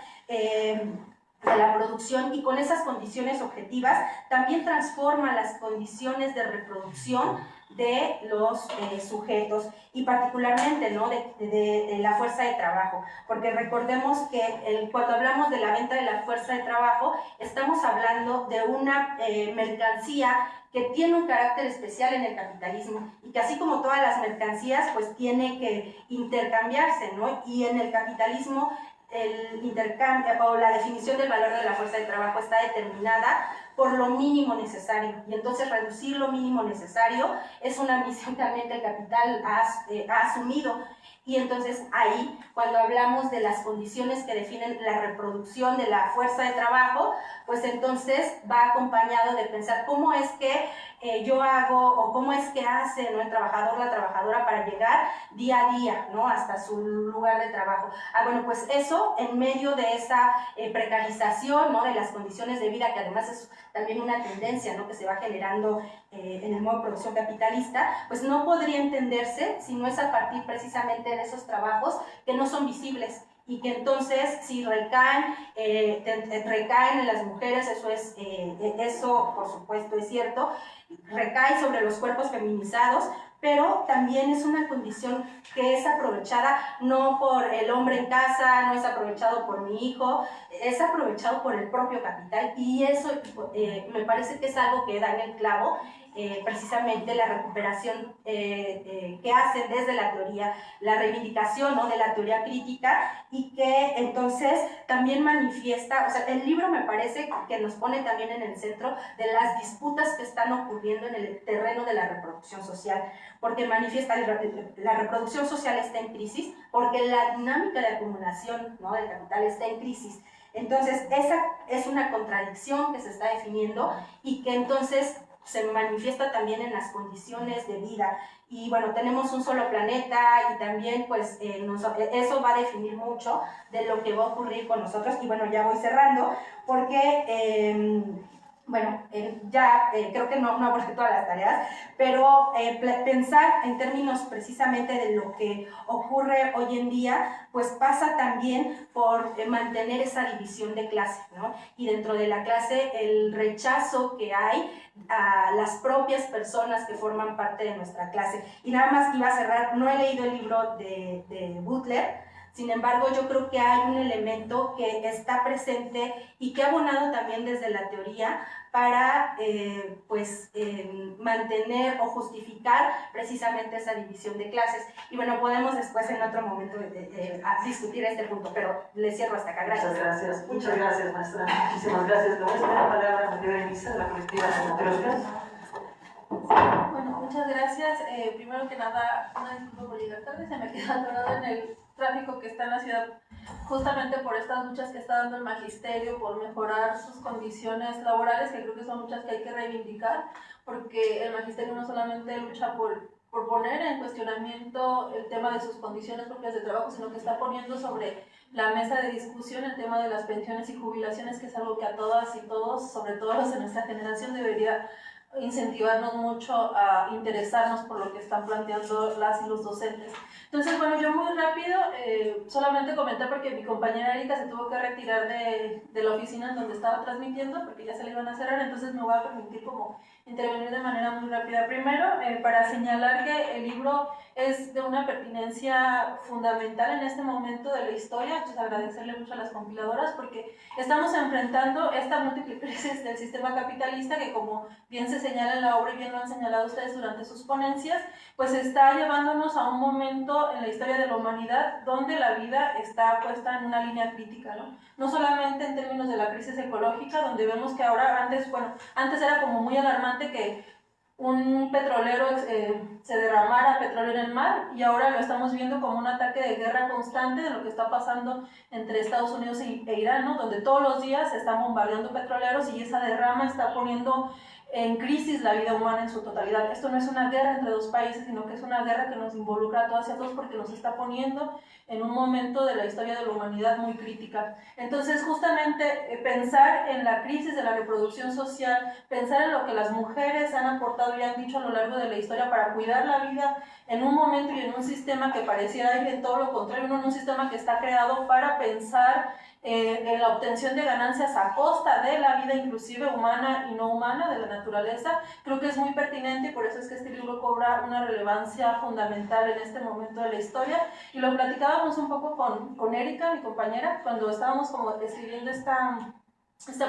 de la producción, y con esas condiciones objetivas también transforma las condiciones de reproducción de los sujetos, y particularmente, ¿no?, de la fuerza de trabajo, porque recordemos que cuando hablamos de la venta de la fuerza de trabajo estamos hablando de una mercancía que tiene un carácter especial en el capitalismo, y que así como todas las mercancías pues tiene que intercambiarse, ¿no? Y en el capitalismo el intercambio o la definición del valor de la fuerza de trabajo está determinada por lo mínimo necesario, y entonces reducir lo mínimo necesario es una misión también que el capital ha asumido. Y entonces ahí, cuando hablamos de las condiciones que definen la reproducción de la fuerza de trabajo, pues entonces va acompañado de pensar cómo es que yo hago, o cómo es que hace, ¿no?, el trabajador, la trabajadora, para llegar día a día, ¿no?, hasta su lugar de trabajo. Bueno, pues eso, en medio de esa precarización, ¿no?, de las condiciones de vida, que además es también una tendencia, ¿no?, que se va generando en el modo de producción capitalista, pues no podría entenderse si no es a partir precisamente de esos trabajos que no son visibles, y que entonces si recaen en las mujeres, eso por supuesto es cierto, recae sobre los cuerpos feminizados, pero también es una condición que es aprovechada no por el hombre en casa, no es aprovechado por mi hijo, es aprovechado por el propio capital, y eso me parece que es algo que da en el clavo precisamente la recuperación que hacen desde la teoría, la reivindicación, ¿no?, de la teoría crítica, y que entonces también manifiesta, o sea, el libro me parece que nos pone también en el centro de las disputas que están ocurriendo en el terreno de la reproducción social, porque manifiesta la reproducción social está en crisis, porque la dinámica de acumulación, ¿no?, del capital está en crisis. Entonces, esa es una contradicción que se está definiendo, y que entonces se manifiesta también en las condiciones de vida. Y bueno, tenemos un solo planeta, y también pues eso va a definir mucho de lo que va a ocurrir con nosotros. Y bueno, ya voy cerrando, porque creo que no abordé todas las tareas, pero pensar en términos precisamente de lo que ocurre hoy en día, pues pasa también por mantener esa división de clase, ¿no? Y dentro de la clase el rechazo que hay a las propias personas que forman parte de nuestra clase. Y nada más iba a cerrar, no he leído el libro de Butler, sin embargo yo creo que hay un elemento que está presente y que ha abonado también desde la teoría para mantener o justificar precisamente esa división de clases. Y bueno, podemos después en otro momento discutir este punto, pero le cierro hasta acá. Gracias. Muchas gracias, maestra. Muchísimas gracias. Le voy a ceder la palabra a María Elisa, de la colectiva de Matrioscas. Bueno, muchas gracias. Primero que nada, una disculpa por llegar tarde, se me quedó atorado en el tráfico que está en la ciudad, justamente por estas luchas que está dando el magisterio por mejorar sus condiciones laborales, que creo que son muchas que hay que reivindicar, porque el magisterio no solamente lucha por poner en cuestionamiento el tema de sus condiciones propias de trabajo, sino que está poniendo sobre la mesa de discusión el tema de las pensiones y jubilaciones, que es algo que a todas y todos, sobre todo los de nuestra generación, debería incentivarnos mucho a interesarnos por lo que están planteando las y los docentes. Entonces, bueno, yo muy rápido, solamente comenté porque mi compañera Erika se tuvo que retirar de la oficina en donde estaba transmitiendo, porque ya se le iban a cerrar, entonces me voy a permitir como intervenir de manera muy rápida. Primero, para señalar que el libro es de una pertinencia fundamental en este momento de la historia, entonces agradecerle mucho a las compiladoras, porque estamos enfrentando esta múltiple crisis del sistema capitalista que, como bien se señala en la obra y bien lo han señalado ustedes durante sus ponencias, pues está llevándonos a un momento en la historia de la humanidad donde la vida está puesta en una línea crítica, ¿no? No solamente en términos de la crisis ecológica, donde vemos que ahora, antes era como muy alarmante que un petrolero se derramara petróleo en el mar, y ahora lo estamos viendo como un ataque de guerra constante de lo que está pasando entre Estados Unidos e Irán, ¿no? Donde todos los días se están bombardeando petroleros y esa derrama está poniendo en crisis la vida humana en su totalidad. Esto no es una guerra entre dos países, sino que es una guerra que nos involucra a todas y a todos, porque nos está poniendo en un momento de la historia de la humanidad muy crítica. Entonces, justamente pensar en la crisis de la reproducción social, pensar en lo que las mujeres han aportado y han dicho a lo largo de la historia para cuidar la vida en un momento y en un sistema que pareciera ir en todo lo contrario, en un sistema que está creado para pensar en la obtención de ganancias a costa de la vida inclusive humana y no humana de la naturaleza, creo que es muy pertinente y por eso es que este libro cobra una relevancia fundamental en este momento de la historia. Y lo platicábamos un poco con Erika, mi compañera, cuando estábamos como escribiendo esta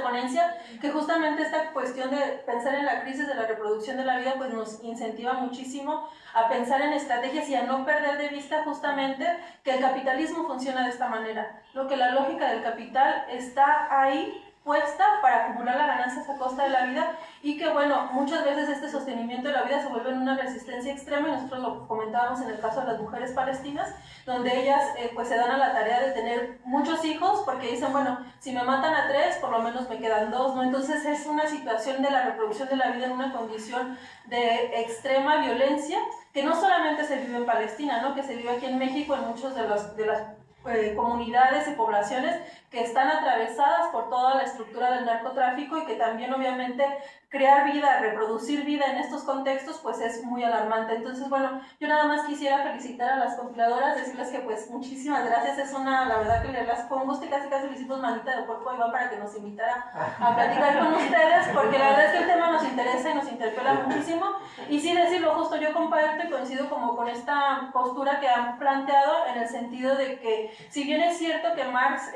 ponencia, que justamente esta cuestión de pensar en la crisis de la reproducción de la vida pues nos incentiva muchísimo a pensar en estrategias y a no perder de vista justamente que el capitalismo funciona de esta manera, lo que la lógica del capital está ahí puesta para acumular las ganancias a costa de la vida y que bueno, muchas veces este sostenimiento de la vida se vuelve en una resistencia extrema y nosotros lo comentábamos en el caso de las mujeres palestinas, donde ellas pues se dan a la tarea de tener muchos hijos porque dicen, bueno, si me matan a 3, por lo menos me quedan 2, ¿no? Entonces es una situación de la reproducción de la vida en una condición de extrema violencia que no solamente se vive en Palestina, ¿no? Que se vive aquí en México en muchos de las comunidades y poblaciones que están atravesadas por toda la estructura del narcotráfico y que también obviamente crear vida, reproducir vida en estos contextos pues es muy alarmante. Entonces bueno, yo nada más quisiera felicitar a las compiladoras, decirles que pues muchísimas gracias, es una, la verdad que leerlas fue un gusto y casi le hicimos manita de cuerpo a Iván para que nos invitara a platicar con ustedes, porque la verdad es que el tema nos interesa y nos interpela muchísimo. Y sí decirlo justo, yo comparto y coincido como con esta postura que han planteado en el sentido de que si bien es cierto que Marx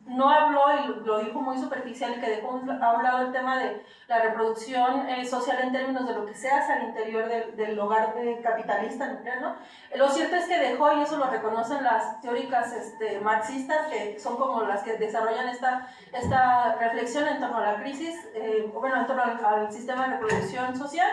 no habló y lo dijo muy superficial y que dejó a un lado el tema de la reproducción social en términos de lo que se hace al interior del hogar capitalista nuclear, ¿no? Lo cierto es que dejó, y eso lo reconocen las teóricas marxistas, que son como las que desarrollan esta reflexión en torno a la crisis, en torno al sistema de reproducción social,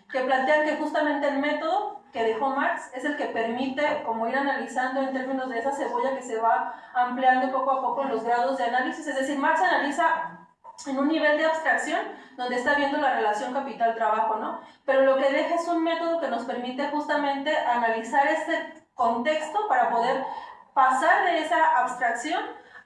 que plantean que justamente el método que dejó Marx es el que permite como ir analizando en términos de esa cebolla que se va ampliando poco a poco en los grados de análisis. Es decir, Marx analiza en un nivel de abstracción donde está viendo la relación capital-trabajo, ¿no? Pero lo que deja es un método que nos permite justamente analizar este contexto para poder pasar de esa abstracción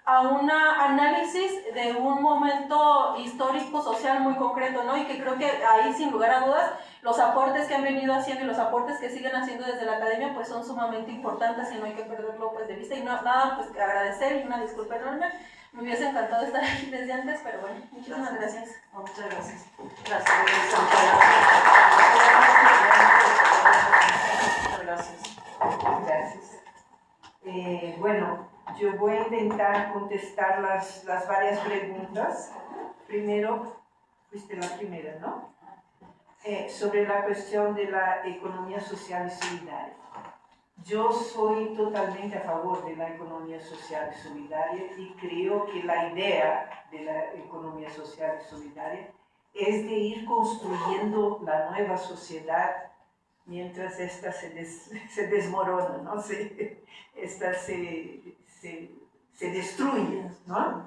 a un análisis de un momento histórico, social muy concreto, ¿no? Y que creo que ahí, sin lugar a dudas, los aportes que han venido haciendo y los aportes que siguen haciendo desde la academia, pues son sumamente importantes y no hay que perderlo pues, de vista. Y nada, pues que agradecer y una disculpa enorme. Me hubiese encantado estar aquí desde antes, pero bueno, muchísimas gracias. Muchas gracias. Gracias. Bueno, yo voy a intentar contestar las varias preguntas. Primero, fuiste la primera, ¿no? Sobre la cuestión de la economía social y solidaria. Yo soy totalmente a favor de la economía social y solidaria y creo que la idea de la economía social y solidaria es de ir construyendo la nueva sociedad mientras esta se desmorona, ¿no? Esta se destruye, ¿no?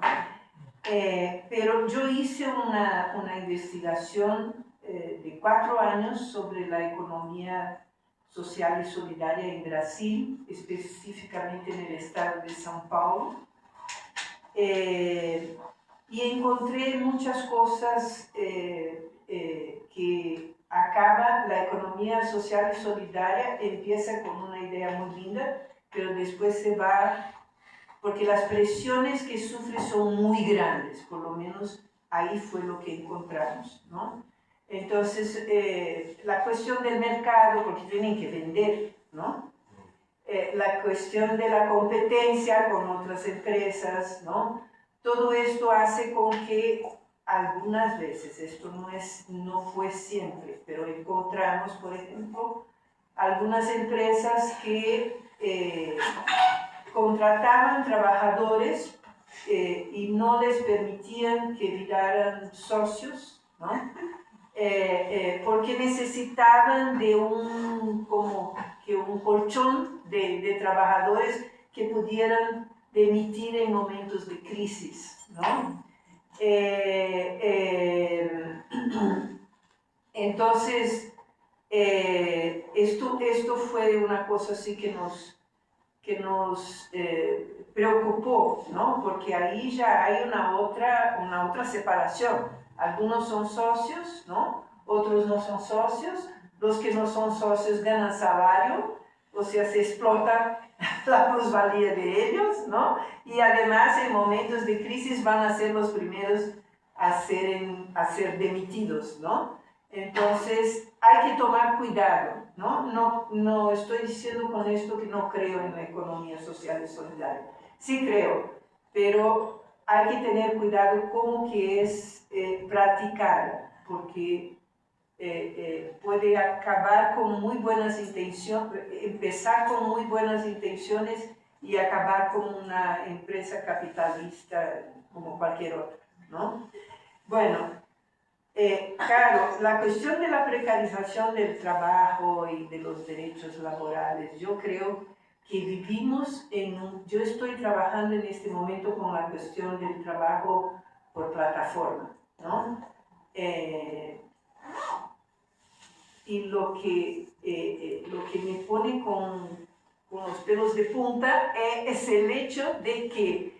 Pero yo hice una investigación de 4 años sobre la economía social y solidaria en Brasil, específicamente en el estado de São Paulo, y encontré muchas cosas que acaba, la economía social y solidaria empieza con una idea muy linda, pero después se va, porque las presiones que sufre son muy grandes, por lo menos ahí fue lo que encontramos, ¿no? Entonces, la cuestión del mercado, porque tienen que vender, ¿no? La cuestión de la competencia con otras empresas, ¿no? Todo esto hace con que algunas veces, esto no fue siempre, pero encontramos, por ejemplo, algunas empresas que contrataban trabajadores y no les permitían que viraran socios, ¿no? Porque necesitaban de un colchón de trabajadores que pudieran demitir en momentos de crisis, ¿no? Entonces, esto fue una cosa así que nos preocupó, ¿no? Porque ahí ya hay una otra separación. Algunos son socios, ¿no? Otros no son socios. Los que no son socios ganan salario, o sea, se explota la plusvalía de ellos, ¿no? Y además en momentos de crisis van a ser los primeros a ser demitidos, ¿no? Entonces hay que tomar cuidado, ¿no? No estoy diciendo con esto que no creo en la economía social y solidaria. Sí creo, pero hay que tener cuidado cómo que es practicada, porque puede acabar con muy buenas intenciones, empezar con muy buenas intenciones y acabar como una empresa capitalista como cualquier otra, ¿no? Bueno, claro, la cuestión de la precarización del trabajo y de los derechos laborales, yo creo que vivimos yo estoy trabajando en este momento con la cuestión del trabajo por plataforma, ¿no? Y lo que me pone con los pelos de punta es el hecho de que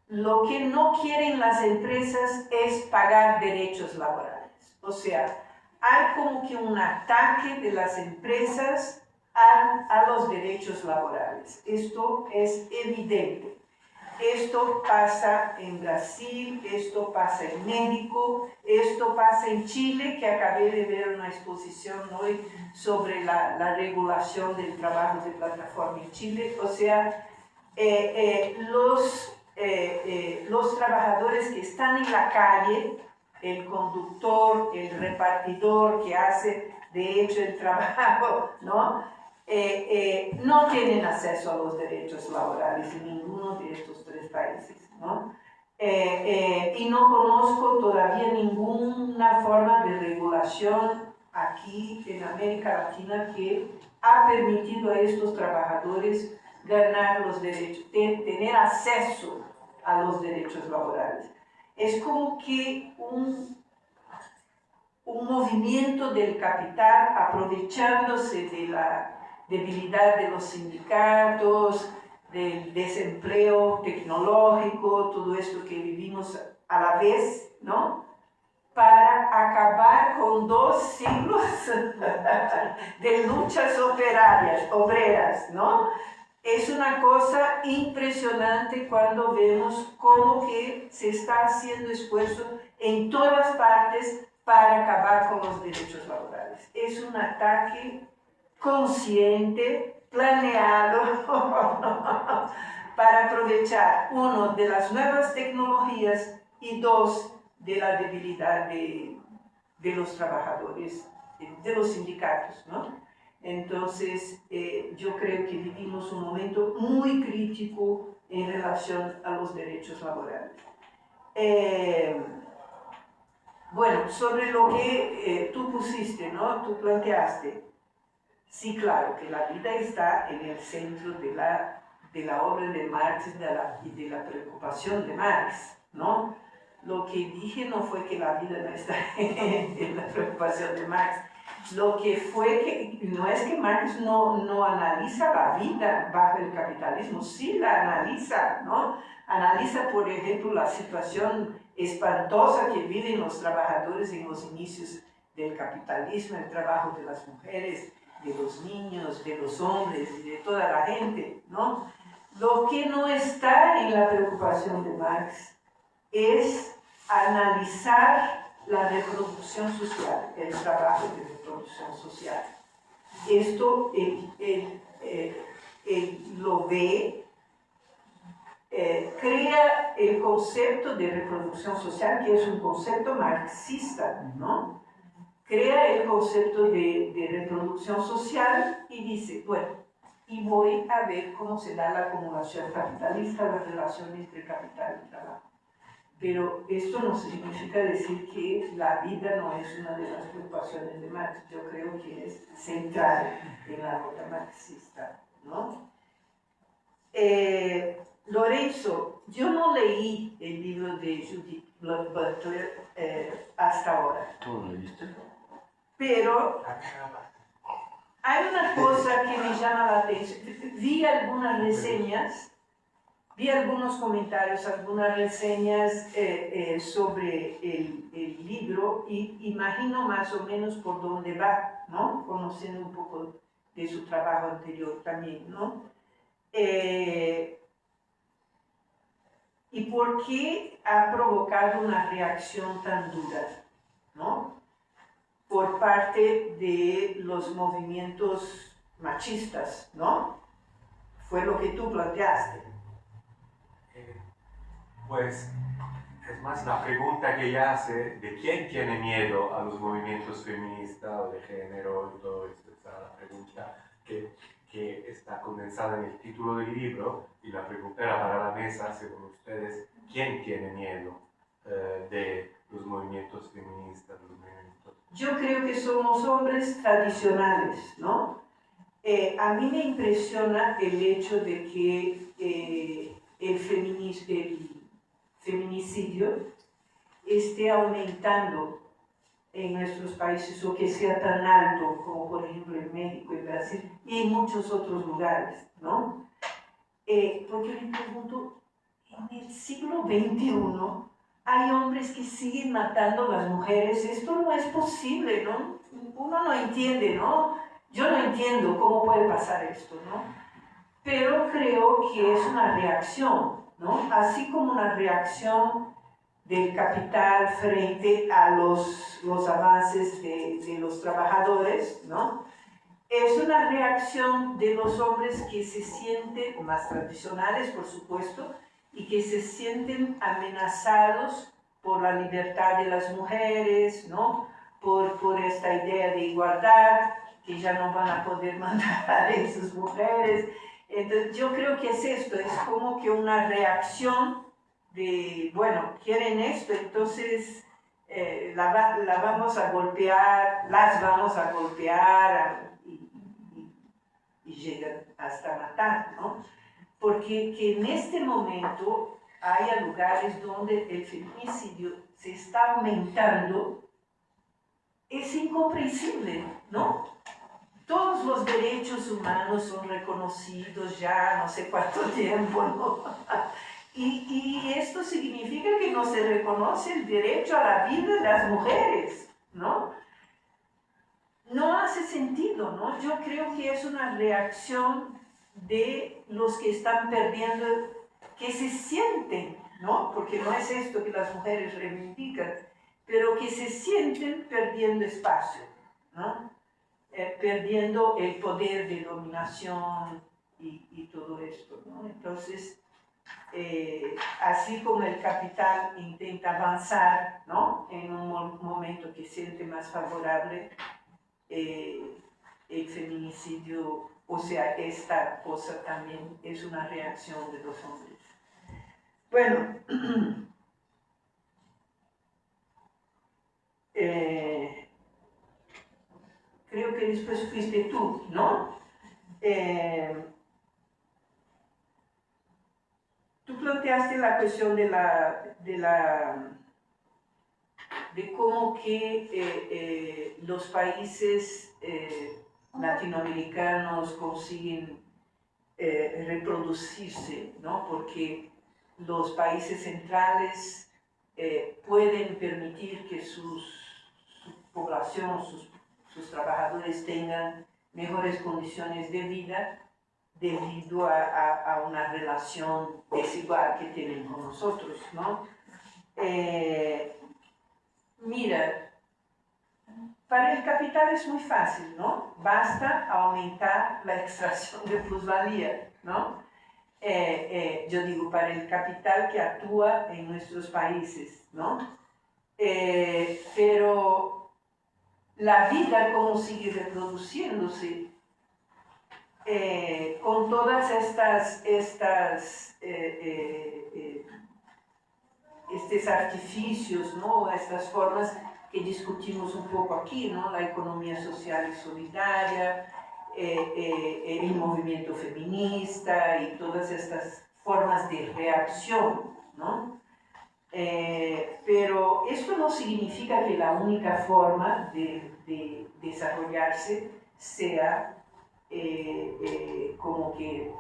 lo que no quieren las empresas es pagar derechos laborales. O sea, hay como que un ataque de las empresas a los derechos laborales. Esto es evidente. Esto pasa en Brasil, esto pasa en México, esto pasa en Chile, que acabé de ver una exposición hoy sobre la regulación del trabajo de plataforma en Chile. O sea, los trabajadores que están en la calle, el conductor, el repartidor que hace de hecho el trabajo, ¿no? No tienen acceso a los derechos laborales en ninguno de estos tres países, ¿no? Y no conozco todavía ninguna forma de regulación aquí en América Latina que ha permitido a estos trabajadores ganar los derechos, tener acceso a los derechos laborales. Es como que un movimiento del capital aprovechándose de la debilidad de los sindicatos, del desempleo tecnológico, todo esto que vivimos a la vez, ¿no? Para acabar con 2 siglos de luchas obreras, ¿no? Es una cosa impresionante cuando vemos cómo que se está haciendo esfuerzo en todas partes para acabar con los derechos laborales. Es un ataque consciente, planeado, para aprovechar, 1, de las nuevas tecnologías y 2, de la debilidad de los trabajadores, de los sindicatos, ¿no? Entonces, yo creo que vivimos un momento muy crítico en relación a los derechos laborales. Bueno, sobre lo que tú pusiste, ¿no? Tú planteaste. Sí, claro, que la vida está en el centro de la obra de Marx y de la preocupación de Marx, ¿no? Lo que dije no fue que la vida no está en la preocupación de Marx. Lo que fue que no es que Marx no analiza la vida bajo el capitalismo, sí la analiza, ¿no? Analiza, por ejemplo, la situación espantosa que viven los trabajadores en los inicios del capitalismo, el trabajo de las mujeres, de los niños, de los hombres y de toda la gente, ¿no? Lo que no está en la preocupación de Marx es analizar la reproducción social, el trabajo de reproducción social. Esto él lo ve, crea el concepto de reproducción social, que es un concepto marxista, ¿no? Crea el concepto de reproducción social y dice, bueno, y voy a ver cómo se da la acumulación capitalista, la relación entre capital y trabajo. Pero esto no significa decir que la vida no es una de las preocupaciones de Marx. Yo creo que es central en la obra marxista, ¿no? Lorenzo, yo no leí el libro de Judith Butler hasta ahora. ¿Tú lo leíste? Pero hay una cosa que me llama la atención. Vi algunas reseñas, vi algunos comentarios, algunas reseñas sobre el libro y imagino más o menos por dónde va, ¿no? Conociendo un poco de su trabajo anterior también, ¿no? ¿Y por qué ha provocado una reacción tan dura, ¿no? Por parte de los movimientos machistas, ¿no? Fue lo que tú planteaste. Pues es más la pregunta que ella hace de quién tiene miedo a los movimientos feministas o de género y todo esto. Esa es la pregunta que está condensada en el título del libro, y la pregunta era para la mesa, según ustedes, ¿quién tiene miedo de los movimientos feministas? Yo creo que somos hombres tradicionales, ¿no? A mí me impresiona el hecho de que el feminicidio esté aumentando en nuestros países, o que sea tan alto como por ejemplo en México, en Brasil y en muchos otros lugares, ¿no? Porque me pregunto, en el siglo XXI hay hombres que siguen matando a las mujeres. Esto no es posible, ¿no? Uno no entiende, ¿no? Yo no entiendo cómo puede pasar esto, ¿no? Pero creo que es una reacción, ¿no? Así como una reacción del capital frente a los avances de los trabajadores, ¿no? Es una reacción de los hombres que se sienten, más tradicionales por supuesto, y que se sienten amenazados por la libertad de las mujeres, ¿no? Por esta idea de igualdad, que ya no van a poder mandar a sus mujeres. Entonces, yo creo que es esto, es como que una reacción de, bueno, quieren esto, entonces la vamos a golpear, las vamos a golpear y llegan hasta matar, ¿no? Porque que en este momento haya lugares donde el feminicidio se está aumentando es incomprensible, ¿no? Todos los derechos humanos son reconocidos ya no sé cuánto tiempo, ¿no? Y esto significa que no se reconoce el derecho a la vida de las mujeres, ¿no? No hace sentido, ¿no? Yo creo que es una reacción de los que están perdiendo, que se sienten, ¿no? Porque no es esto que las mujeres reivindican, pero que se sienten perdiendo espacio, ¿no? Perdiendo el poder de dominación y todo esto, ¿no? Entonces, así como el capital intenta avanzar, ¿no? En un momento que siente más favorable, el feminicidio, o sea, esta cosa también es una reacción de los hombres. Bueno, creo que después fuiste tú, ¿no? Tú planteaste la cuestión de cómo que los países latinoamericanos consiguen reproducirse, ¿no? Porque los países centrales pueden permitir que su población, sus trabajadores tengan mejores condiciones de vida debido a una relación desigual que tienen con nosotros, ¿no? Mira, para el capital es muy fácil, ¿no? Basta aumentar la extracción de plusvalía, ¿no? Yo digo, para el capital que actúa en nuestros países, ¿no? Pero la vida, ¿cómo sigue reproduciéndose? Con todas estos artificios, ¿no? Estas formas que discutimos un poco aquí, ¿no? La economía social y solidaria, el movimiento feminista y todas estas formas de reacción, ¿no? Pero esto no significa que la única forma de desarrollarse sea como que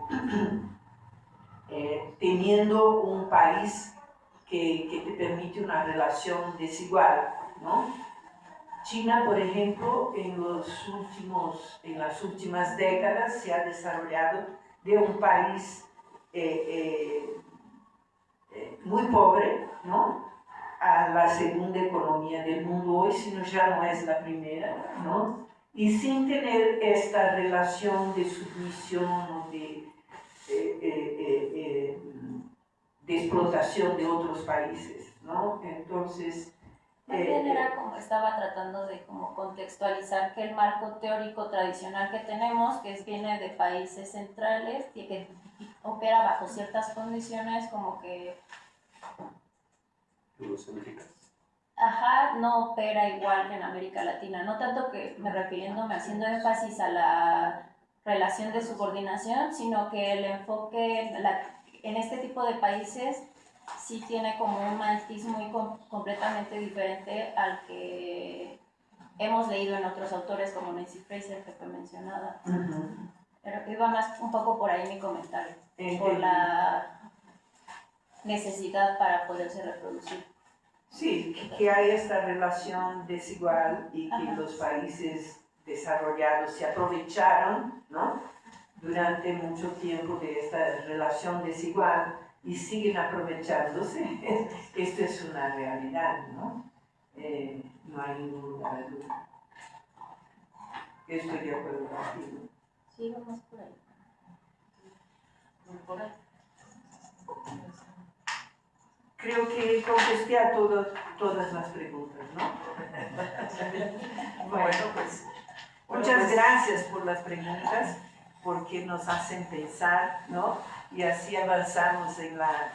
teniendo un país que te permite una relación desigual, ¿no? China, por ejemplo, en las últimas décadas se ha desarrollado de un país muy pobre, ¿no?, a la segunda economía del mundo hoy, sino ya no es la primera, ¿no?, y sin tener esta relación de submisión o de explotación de otros países, ¿no? Entonces, también era como estaba tratando de como contextualizar que el marco teórico tradicional que tenemos, que viene de países centrales y que opera bajo ciertas condiciones como que no opera igual que en América Latina, no tanto que refiriéndome, haciendo énfasis a la relación de subordinación, sino que el enfoque en este tipo de países sí tiene como un matiz muy completamente diferente al que hemos leído en otros autores como Nancy Fraser, que fue mencionada. Pero iba más un poco por ahí mi comentario, por la necesidad para poderse reproducir. Sí, que hay esta relación desigual y que los países desarrollados se aprovecharon, ¿no?, durante mucho tiempo de esta relación desigual y siguen aprovechándose. Esto es una realidad, ¿no? No hay ningún lugar de duda. Estoy de acuerdo contigo. Sí, vamos por ahí. Creo que contesté a todas las preguntas, ¿no? Bueno, pues muchas gracias por las preguntas, porque nos hacen pensar, ¿no? Y así avanzamos en la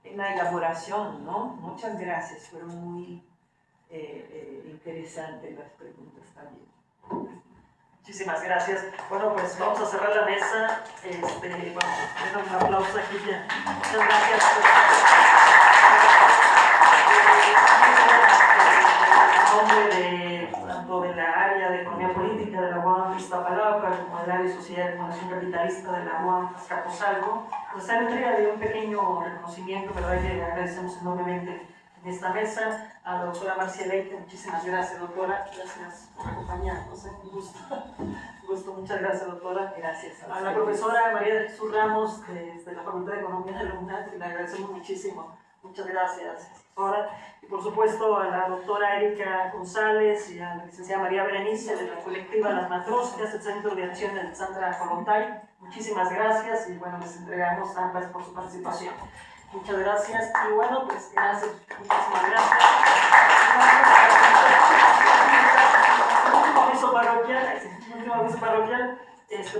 elaboración, ¿no? Muchas gracias, fueron muy interesantes las preguntas también. Muchísimas gracias. Bueno, pues vamos a cerrar la mesa. Vamos, denle un aplauso aquí ya. Muchas gracias. En nombre tanto de la área de Economía Política de la UAM Iztapalapa, como del área de Sociedad de Comunicación Capitalista de la UAM Azcapotzalco, pues está la entrega de un pequeño reconocimiento, ¿verdad? Y le agradecemos enormemente en esta mesa a la doctora Marcia Leite. Muchísimas gracias, doctora. Gracias por acompañarnos. Un gusto. Muchas gracias, doctora. Gracias. A la profesora María de Jesús Ramos, de la Facultad de Economía de la UNAM, que le agradecemos muchísimo. Muchas gracias, doctora. Y por supuesto a la doctora Erika González y a la licenciada María Berenice de la colectiva Las Matroscas, el Centro de Acción de Alexandra Kollontai. Muchísimas gracias y bueno, les entregamos ambas por su participación. Muchas gracias y bueno, pues gracias, muchísimas gracias. Último aviso parroquial.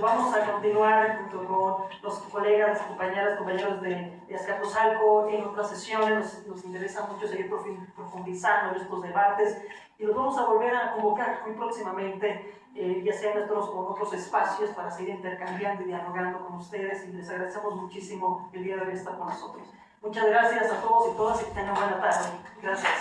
Vamos a continuar junto con los colegas, compañeros de Azcapotzalco en otras sesiones. Nos interesa mucho seguir profundizando en estos debates y los vamos a volver a convocar muy próximamente, ya sea en otros espacios, para seguir intercambiando y dialogando con ustedes, y les agradecemos muchísimo el día de hoy estar con nosotros. Muchas gracias a todos y todas y que tengan buena tarde. Gracias.